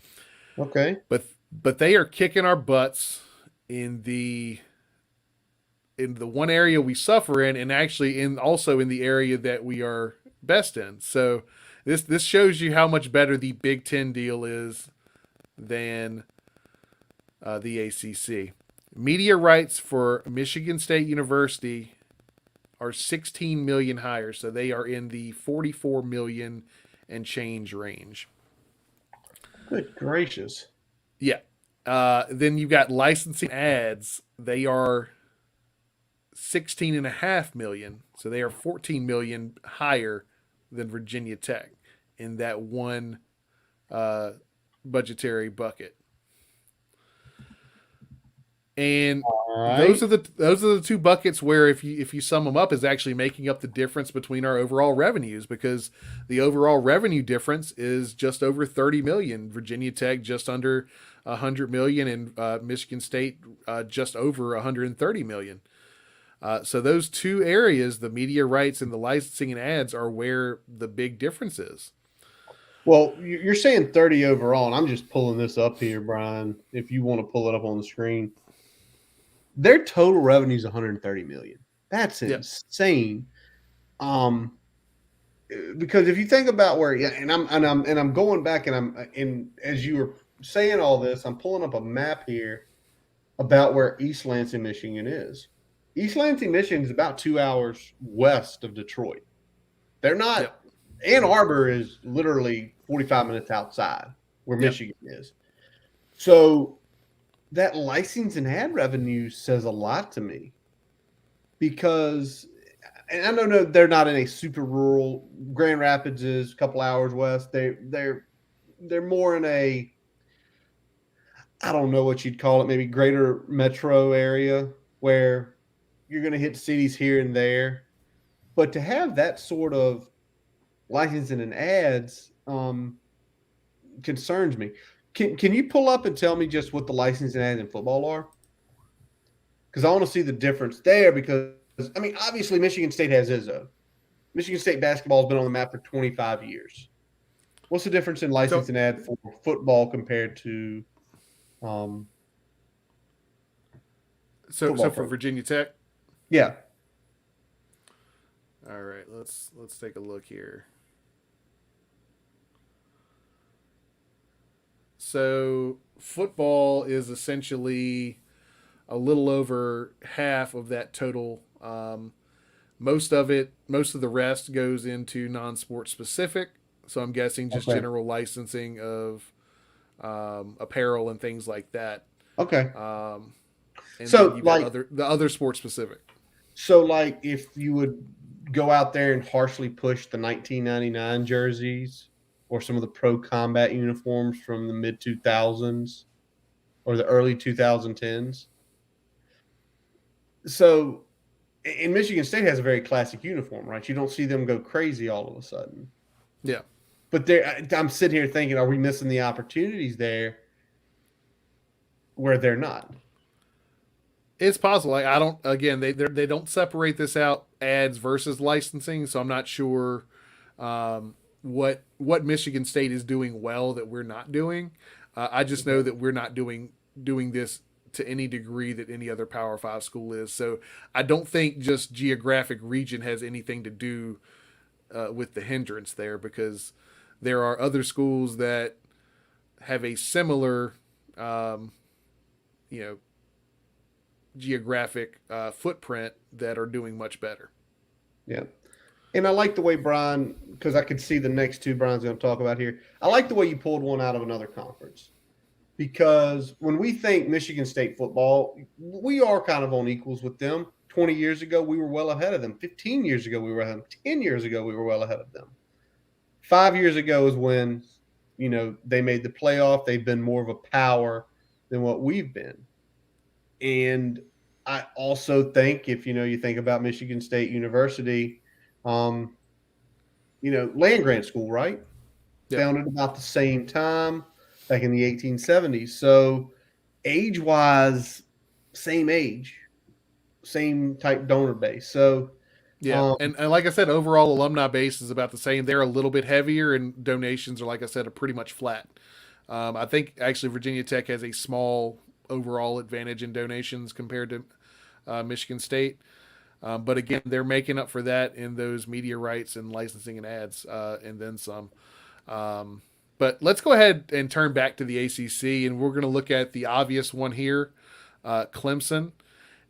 Okay. But they are kicking our butts in the one area we suffer in, and actually also in the area that we are best in. So this shows you how much better the Big Ten deal is than the ACC. Media rights for Michigan State University are 16 million higher, so they are in the 44 million and change range. Good gracious. Yeah. Then you've got licensing ads. They are 16.5 million, so they are 14 million higher than Virginia Tech in that one budgetary bucket. And All those right. are the two buckets where, if you sum them up, is actually making up the difference between our overall revenues, because the overall revenue difference is just over 30 million. Virginia Tech just under 100 million, and Michigan State just over 130 million. So those two areas, the media rights and the licensing and ads, are where the big difference is. Well, you're saying 30 overall, and I'm just pulling this up here, Brian. If you want to pull it up on the screen, their total revenue is 130 million. That's Yeah. insane. Um, because if you think about where, yeah, and I'm going back, and as you were saying all this, I'm pulling up a map here about where East Lansing, Michigan is. East Lansing, Michigan is about 2 hours west of Detroit. They're Yep. not. Ann Arbor is literally 45 minutes outside where Yep. Michigan is. So that license and ad revenue says a lot to me, because, and I don't know, they're not in a super rural. Grand Rapids is a couple hours west. They're more in a, I don't know what you'd call it, maybe greater metro area where you're going to hit cities here and there. But to have that sort of licensing and ads concerns me. Can you pull up and tell me just what the licensing ads in football are? Because I want to see the difference there. Because I mean, obviously, Michigan State has Izzo. Michigan State basketball has been on the map for 25 years. What's the difference in So licensing ad for football compared to um, so football for program? Virginia Tech, Yeah. all right, let's take a look here. So football is essentially a little over half of that total. Most of the rest goes into non-sport specific. So I'm guessing just Okay. general licensing of apparel and things like that. Okay. Um, and then So you've got like, the other sport specific. if you would go out there and harshly push the 1999 jerseys or some of the pro combat uniforms from the mid 2000s or the early 2010s. So And Michigan State has a very classic uniform, right? You don't see them go crazy all of a sudden. Yeah. But I'm sitting here thinking, are we missing the opportunities there where they're not? It's possible. Like, I don't. Again, they don't separate this out ads versus licensing, so I'm not sure what Michigan State is doing well that we're not doing. I just know that we're not doing this to any degree that any other Power Five school is. So I don't think just geographic region has anything to do with the hindrance there, because there are other schools that have a similar, um, you know, geographic footprint that are doing much better. Yeah. And I like the way Brian, because I could see the next two Brian's going to talk about here. I like the way you pulled one out of another conference, because when we think Michigan State football, we are kind of on equals with them. 20 years ago, we were well ahead of them. 15 years ago, we were ahead of them. 10 years ago, we were well ahead of them. 5 years ago is when, they made the playoff. They've been more of a power than what we've been. And I also think if, you think about Michigan State University, um, land grant school, right? Yep. Founded about the same time back in the 1870s. So age wise, same age, same type donor base. So, Yeah, um, and like I said, overall alumni base is about the same. They're a little bit heavier, and donations are, like I said, are pretty much flat. I think actually Virginia Tech has a small overall advantage in donations compared to Michigan State. But again, they're making up for that in those media rights and licensing and ads, and then some. But let's go ahead and turn back to the ACC, and we're going to look at the obvious one here, Clemson.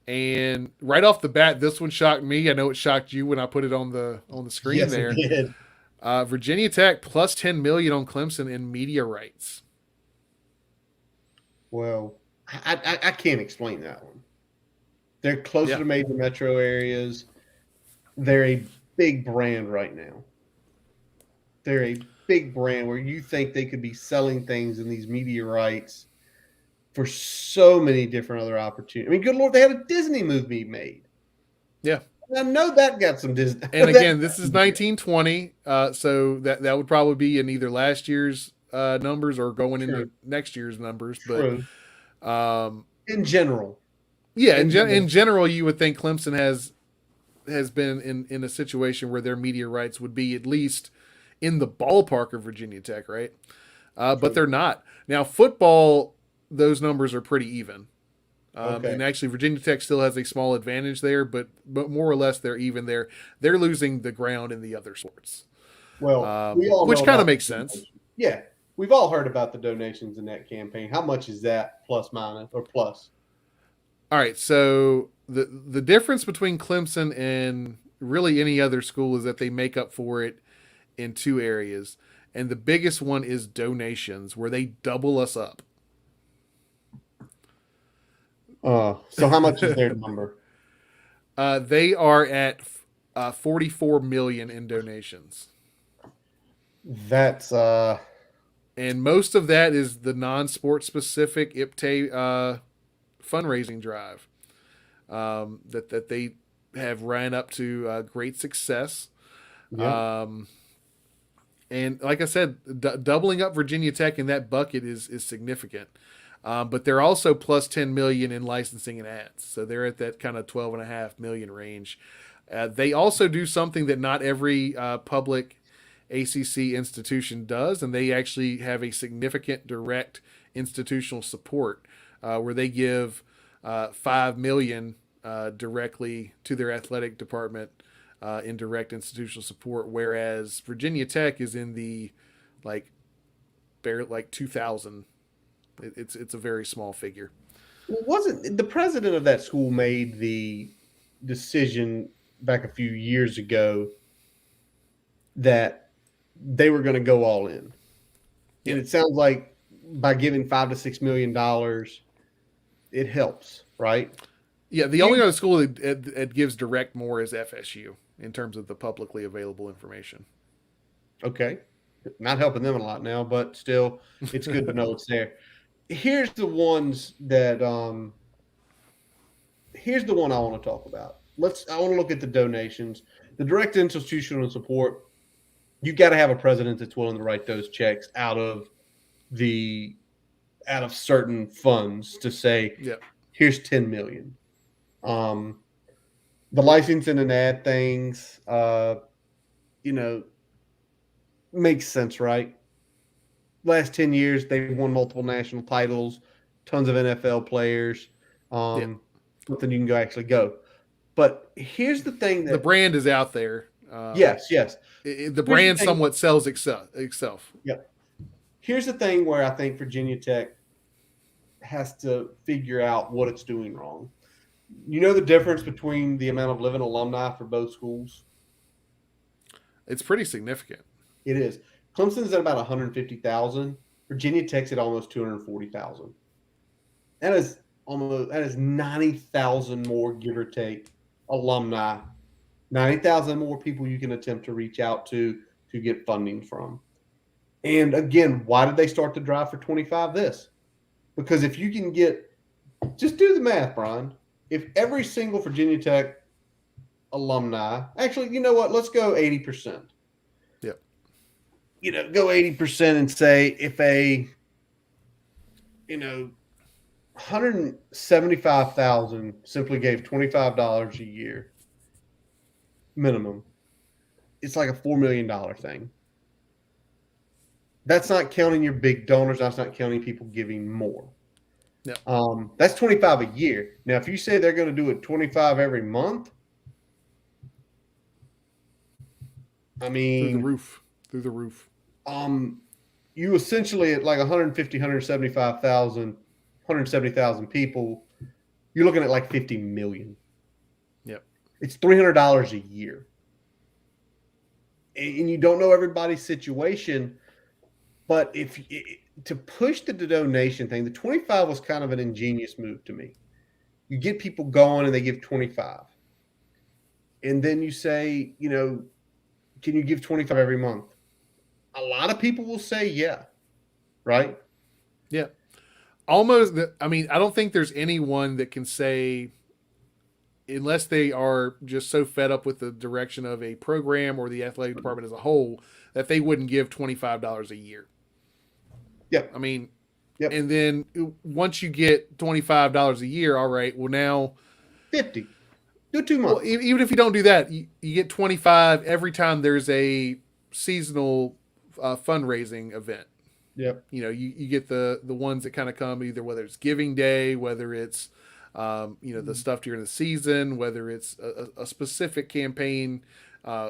And right off the bat, this one shocked me. I know it shocked you when I put it on the screen yes, it there. did. Virginia Tech plus 10 million on Clemson in media rights. Well, I can't explain that one. They're closer to major metro areas. They're a big brand right now. They're a big brand where you think they could be selling things in these media rights for so many different other opportunities. I mean, good Lord, they had a Disney movie made. Yeah. I know that got some Disney. And again, this is 1920, so that would probably be in either last year's numbers or going into next year's numbers. True. But in general, yeah, in general, you would think Clemson has been in a situation where their media rights would be at least in the ballpark of Virginia Tech, right? But they're not. Now, football, those numbers are pretty even. Okay. And actually, Virginia Tech still has a small advantage there, but more or less they're even there. They're losing the ground in the other sports. Well, which kind of makes sense. Yeah, we've all heard about the donations in that campaign. How much is that, plus minus or plus? All right, so the difference between Clemson and really any other school is that they make up for it in two areas, and the biggest one is donations, where they double us up. So how much is their number? They are at 44 million in donations. That's and most of that is the non-sport specific IPTE fundraising drive that they have ran up to great success. Yeah. And like I said, doubling up Virginia Tech in that bucket is significant. But they're also plus 10 million in licensing and ads. So they're at that kind of 12.5 million range. They also do something that not every public ACC institution does, and they actually have a significant direct institutional support where they give 5 million directly to their athletic department in direct institutional support, whereas Virginia Tech is in the like 2,000. It's a very small figure. Wasn't the president of that school made the decision back a few years ago that they were going to go all in? Yeah. And it sounds like by giving $5 to $6 million, it helps, right? Yeah, the only other school that gives direct more is FSU in terms of the publicly available information. Okay. Not helping them a lot now, but still, it's good to know it's there. Here's the ones that here's the one I want to talk about. I want to look at the donations, the direct institutional support. You've got to have a president that's willing to write those checks the out of certain funds to say, Yeah. here's 10 million. Um, the licensing and ad things, you know, makes sense, right? Last 10 years, they've won multiple national titles, tons of NFL players, Yeah. something you can go actually go. But here's the thing The that, brand is out there. yes, yes. The Here's the brand thing, somewhat sells itself. yeah. Here's the thing where I think Virginia Tech has to figure out what it's doing wrong. You know the difference between the amount of living alumni for both schools? It's pretty significant. It is. Clemson's at about 150,000. Virginia Tech's at almost 240,000. That is 90,000 more, give or take, alumni. 90,000 more people you can attempt to reach out to get funding from. And again, why did they start the drive for 25 this? Because if you can get, just do the math, Brian. If every single Virginia Tech alumni, actually, you know what? Let's go 80%. Yep. Go 80% and say if a, 175,000 simply gave $25 a year minimum, it's like a $4 million thing. That's not counting your big donors. That's not counting people giving more. Yep. That's 25 a year. Now, if you say they're going to do it 25 every month, I mean, through the roof. You essentially at like 150, 175,000, 170,000 people, you're looking at like 50 million. Yep. It's $300 a year. And you don't know everybody's situation, but to push the donation thing, the 25 was kind of an ingenious move to me. You get people going and they give 25. And then you say, can you give 25 every month? A lot of people will say, yeah. Right? Yeah. Almost, I mean, I don't think there's anyone that can say, unless they are just so fed up with the direction of a program or the athletic department as a whole, that they wouldn't give $25 a year. Yep. I mean, yep. And then once you get $25 a year, all right, well now 50. Do 2 months. Well, even if you don't do that, you get 25 every time there's a seasonal fundraising event. Yep. You get the ones that kind of come either whether it's Giving Day, whether it's the stuff during the season, whether it's a specific campaign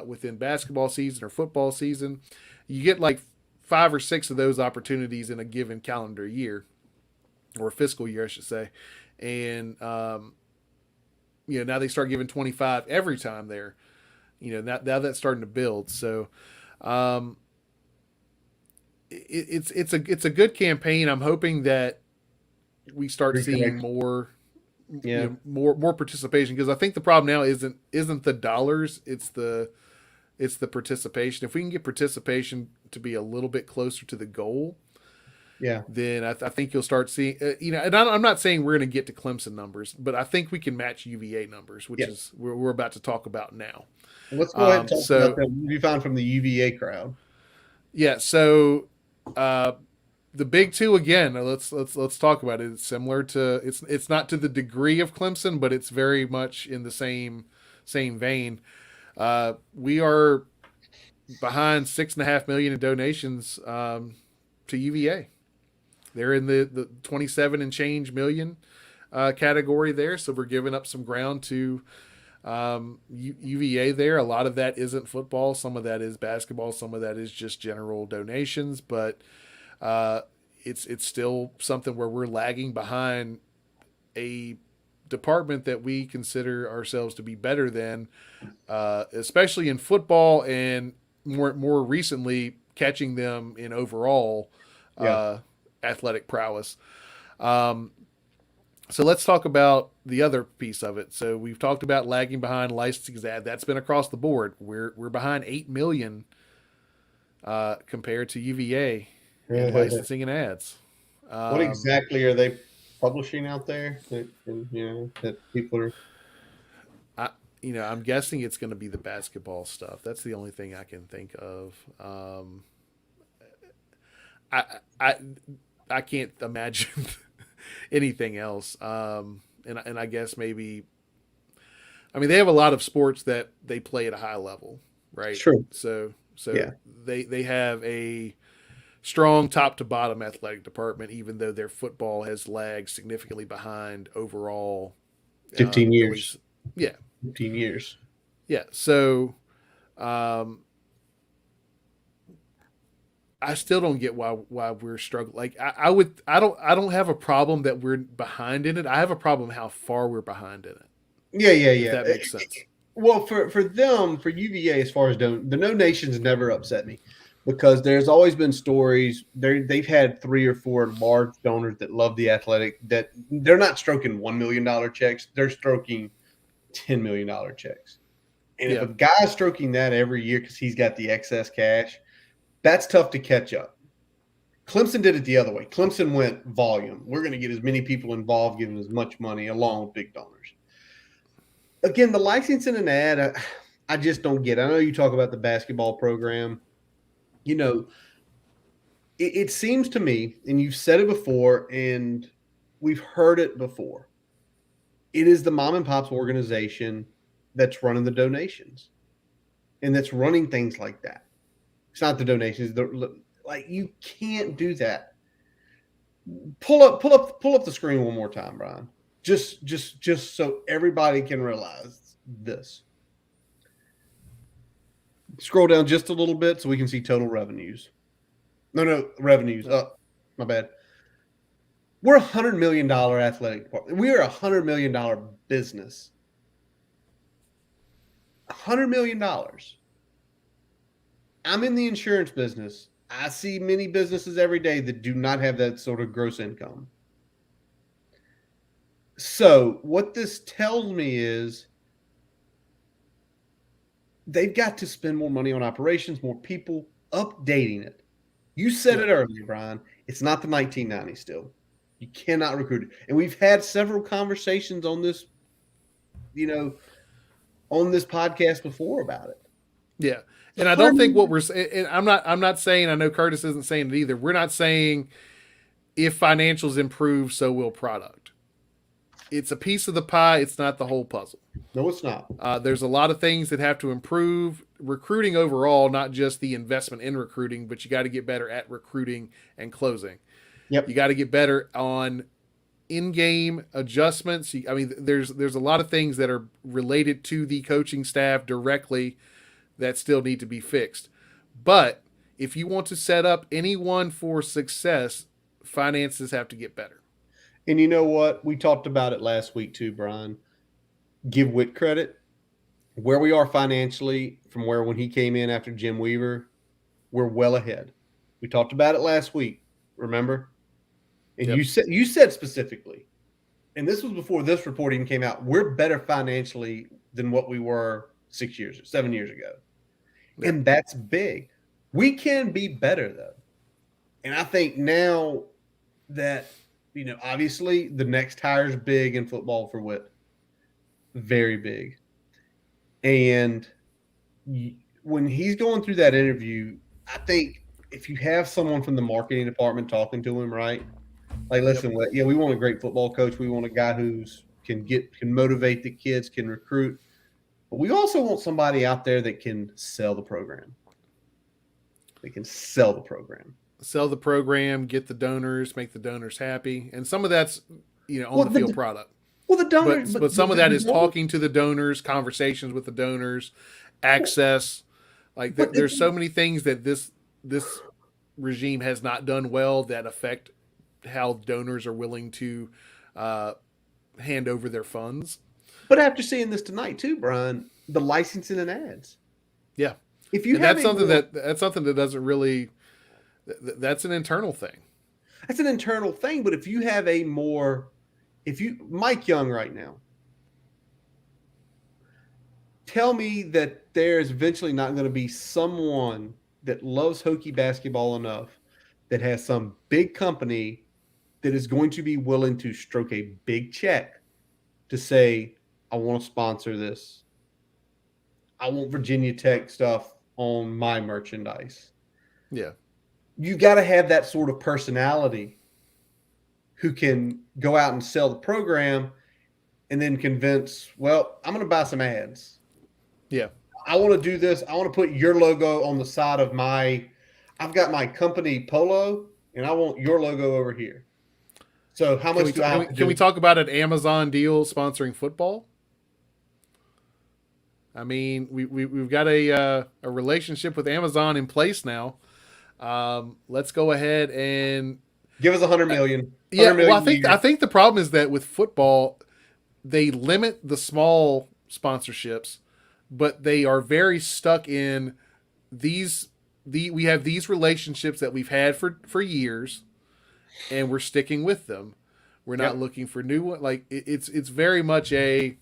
within basketball season or football season. You get like 5 or 6 of those opportunities in a given calendar year or fiscal year, I should say. And, now they start giving 25 every time there. Now that's starting to build. So, it's a good campaign. I'm hoping that we start seeing more, more participation, because I think the problem now isn't the dollars, it's the participation. If we can get participation to be a little bit closer to the goal, then I think you'll start seeing, and I'm not saying we're going to get to Clemson numbers, but I think we can match UVA numbers, which is we're about to talk about now. Let's go ahead and talk about that you found from the UVA crowd. Yeah. So, the big two again. Let's talk about it. It's similar to it's not to the degree of Clemson, but it's very much in the same vein. We are behind $6.5 million in donations to UVA. They're in the 27 and change million category there, so we're giving up some ground to UVA there. A lot of that isn't football. Some of that is basketball. Some of that is just general donations. But it's still something where we're lagging behind a department that we consider ourselves to be better than, especially in football, and more recently catching them in overall athletic prowess. So let's talk about the other piece of it. So we've talked about lagging behind licensing ad. That's been across the board. We're behind $8 million compared to UVA in licensing and ads. What exactly are they publishing out there that people are? I'm guessing it's going to be the basketball stuff. That's the only thing I can think of. I I I can't imagine anything else. And I guess maybe, I mean, they have a lot of sports that they play at a high level, right? True. So Yeah. they have a strong top to bottom athletic department, even though their football has lagged significantly behind overall. 15 Really, years. yeah, 15 years. yeah. So um, I still don't get why we're struggling. Like I don't have a problem that we're behind in it. I have a problem how far we're behind in it. Yeah, yeah, If yeah. that makes sense. Well, for them, for UVA, as far as the donations never upset me because there's always been stories. They've had 3 or 4 large donors that love the athletic that they're not stroking $1 million checks. They're stroking $10 million checks. And if Yeah, a guy's stroking that every year because he's got the excess cash, that's tough to catch up. Clemson did it the other way. Clemson went volume. We're going to get as many people involved, giving as much money along with big donors. Again, the licensing and ad, I just don't get it. I know you talk about the basketball program. You know, it seems to me, and you've said it before, and we've heard it before. It is the mom and pops organization that's running the donations and that's running things like that. It's not the donations. Like you can't do that. Pull up the screen one more time, Brian. Just so everybody can realize this. Scroll down just a little bit so we can see total revenues. No, revenues. Oh, my bad. We're $100 million athletic department. We are $100 million business. $100 million. I'm in the insurance business. I see many businesses every day that do not have that sort of gross income. So what this tells me is they've got to spend more money on operations, more people, updating it. You said it yep, earlier, Brian. It's not the 1990s still. You cannot recruit it. And we've had several conversations on this, you know, on this podcast before about it. yeah. It's And I don't think what 100. we're saying. I'm not saying. I know Curtis isn't saying it either. We're not saying if financials improve, so will product. It's a piece of the pie. It's not the whole puzzle. No, it's not. There's a lot of things that have to improve. Recruiting overall, not just the investment in recruiting, but you got to get better at recruiting and closing. You Yep. got to get better on in-game adjustments. I mean, there's a lot of things that are related to the coaching staff directly that still need to be fixed. But if you want to set up anyone for success, finances have to get better. And you know what? We talked about it last week too, Brian. Give Witt credit. Where we are financially from where when he came in after Jim Weaver, we're well ahead. We talked about it last week, remember? And Yep. you said specifically, and this was before this report even came out, we're better financially than what we were 6 years, 7 years ago. Yep. And that's big. We can be better though. And I think now that, obviously the next hire is big in football for Witt. Very big. And when he's going through that interview, I think if you have someone from the marketing department talking to him, right? Like, Yep. listen, yeah, we want a great football coach. We want a guy who's can motivate the kids, can recruit, but we also want somebody out there that can sell the program. They can sell the program. Sell the program, get the donors, make the donors happy, and some of that's on Well, the field product. the donors, But some of that is talking to the donors, conversations with the donors, access. Like but there's so many things that this regime has not done well that affect how donors are willing to uh, hand over their funds. but after seeing this tonight too, Brian, the licensing and ads. Yeah, If you and have a more, that's something that doesn't really. That's an internal thing. that's an internal thing. But if you have a more, if you Mike Young right now, tell me that there's eventually not going to be someone that loves Hokie basketball enough that has some big company that is going to be willing to stroke a big check to say, I want to sponsor this. I want Virginia Tech stuff on my merchandise. Yeah. You got to have that sort of personality who can go out and sell the program and then convince, well, I'm going to buy some ads. Yeah. I want to do this. I want to put your logo on the side of I've got my company polo and I want your logo over here. So how much do I have to can we do? talk about an Amazon deal sponsoring football? I mean, we've got a relationship with Amazon in place now. Let's go ahead and Give us 100 million. yeah. 100 Well, million a year. I think the problem is that with football, they limit the small sponsorships, but they are very stuck in these. We have these relationships that we've had for years, and we're sticking with them. We're not Yep. looking for new one. Like it's very much a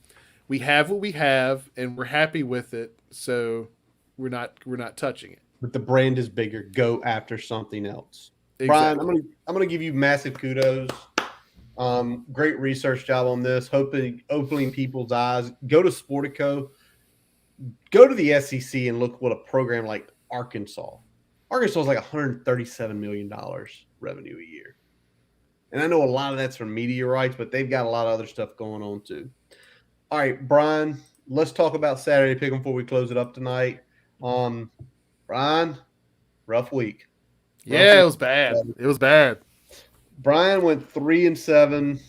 we have what we have and we're happy with it, so we're not touching it. But the brand is bigger. Go after something else. Brian, Exactly. I'm gonna give you massive kudos. Great research job on this. Hoping opening people's eyes. Go to Sportico. Go to the SEC and look what a program like Arkansas. Arkansas is like $137 million revenue a year. And I know a lot of that's from media rights, but they've got a lot of other stuff going on too. All right, Brian, let's talk about Saturday pick 'em before we close it up tonight. Brian, rough week. Rough Yeah, it week. was bad. It was bad. Brian went 3-7.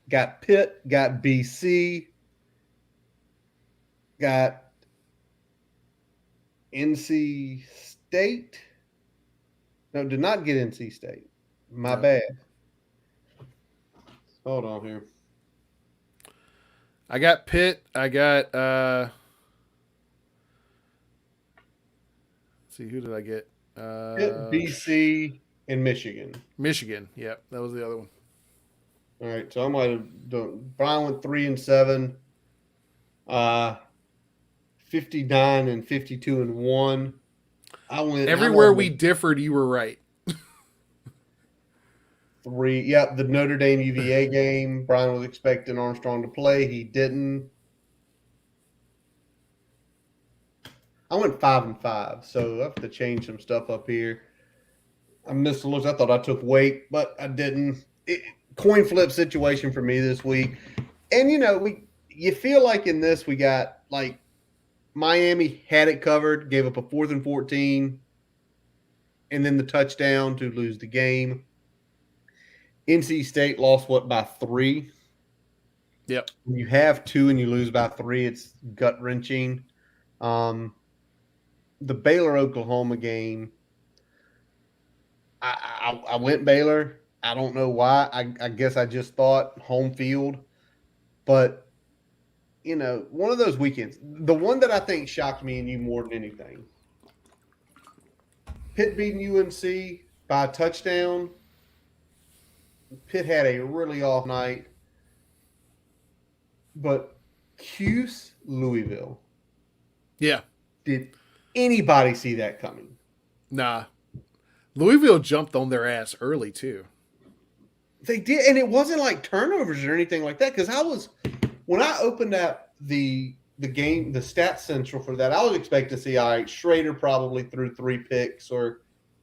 Got Pitt, got BC, got NC State. No, did not get NC State. My No. bad. Hold on here. I got Pitt. I got let's see, who did I get? Pitt, BC, and Michigan. Michigan. Yeah, that was the other one. All right, so I might have done. Brian went 3-7. 59 and 52 and 1. I went Everywhere we differed, you were right. 3. Yep, the Notre Dame UVA game. Brian was expecting Armstrong to play. He didn't. I went 5-5, so I have to change some stuff up here. I missed the looks. I thought I took weight, but I didn't. Coin flip situation for me this week. And you feel like in this we got like Miami had it covered, gave up a 4th and 14, and then the touchdown to lose the game. NC State lost by 3. Yep. When you have 2 and you lose by 3, it's gut wrenching. The Baylor Oklahoma game, I went Baylor. I don't know why. I guess I just thought home field, but one of those weekends. The one that I think shocked me and you more than anything. Pitt beating UNC by a touchdown. Pitt had a really off night. But Cuse, Louisville. Yeah. Did anybody see that coming? Nah. Louisville jumped on their ass early too. They did, and it wasn't like turnovers or anything like that. Because when I opened up the game, the Stats Central for that, I was expecting to see, all right, Schrader probably threw 3 picks, or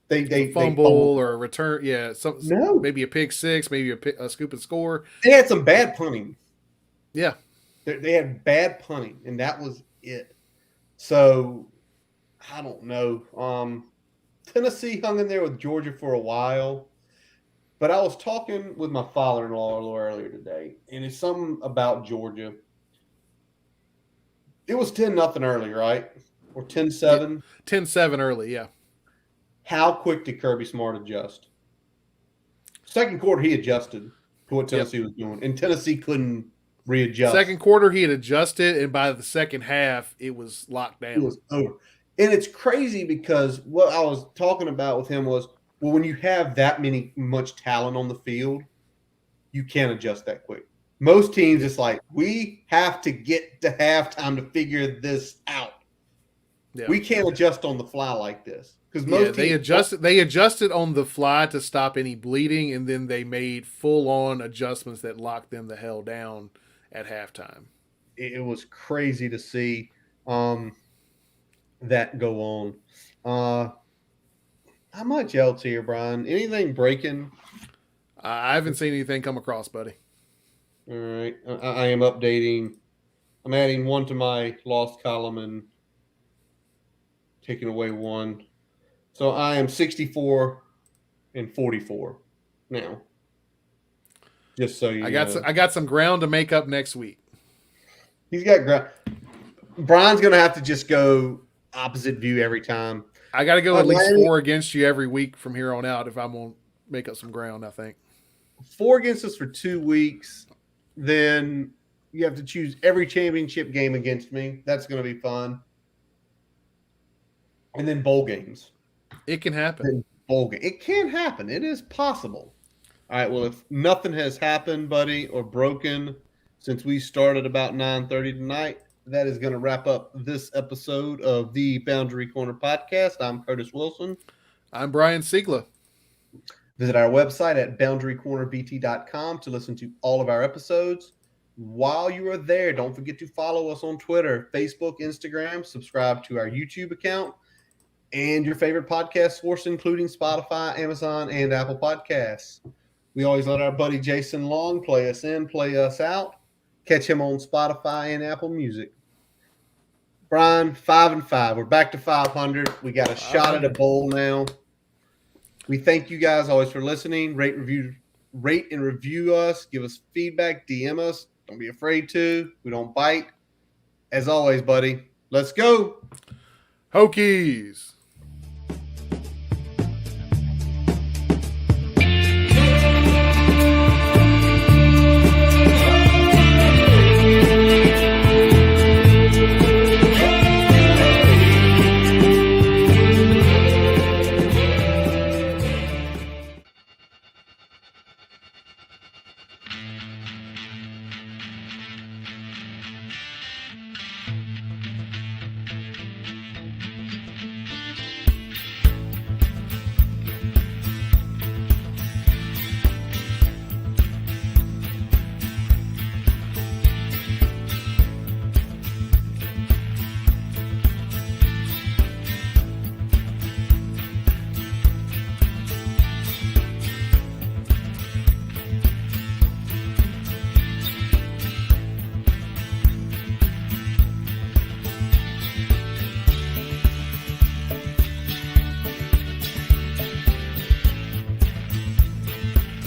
they fumble or a return. Yeah, No. maybe a pick 6, maybe a scoop and score. They had some bad punting. Yeah. They had bad punting, and that was it. So I don't know. Tennessee hung in there with Georgia for a while. But I was talking with my father-in-law earlier today, and it's something about Georgia. It was 10-0 early, right? Or 10-7? 10-7 early, yeah. How quick did Kirby Smart adjust? Second quarter, he adjusted to what Tennessee was doing, and Tennessee couldn't readjust. Second quarter, he had adjusted, and by the second half, it was locked down. It was over. And it's crazy because what I was talking about with him was, well, when you have that much talent on the field, you can't adjust that quick. Most teams, it's like, we have to get to halftime to figure this out. Yeah. We can't adjust on the fly like this. Because most teams they adjusted on the fly to stop any bleeding, and then they made full-on adjustments that locked them the hell down at halftime. it was crazy to see that go on. How much else here, Brian? Anything breaking? I haven't seen anything come across, buddy. All right, I am updating. I'm adding one to my lost column and taking away one. So I am 64 and 44 now. Just so you know. I got some ground to make up next week. He's got Brian's going to have to just go opposite view every time. I got to go at least 4 against you every week from here on out if I'm going to make up some ground, I think. 4 against us for 2 weeks. Then you have to choose every championship game against me. That's going to be fun. And then bowl games. It can happen. It can happen. It is possible. All right, well, if nothing has happened, buddy, or broken since we started about 9:30 tonight, that is going to wrap up this episode of the Boundary Corner Podcast. I'm Curtis Wilson. I'm Brian Siegler. Visit our website at boundarycornerbt.com to listen to all of our episodes. While you are there, don't forget to follow us on Twitter, Facebook, Instagram, subscribe to our YouTube account, and your favorite podcast source, including Spotify, Amazon, and Apple Podcasts. We always let our buddy Jason Long play us in, play us out. Catch him on Spotify and Apple Music. Brian, 5-5. We're back to 500. We got a shot at a bowl now. We thank you guys always for listening. Rate and review us. Give us feedback. DM us. Don't be afraid to. We don't bite. As always, buddy, let's go. Hokies.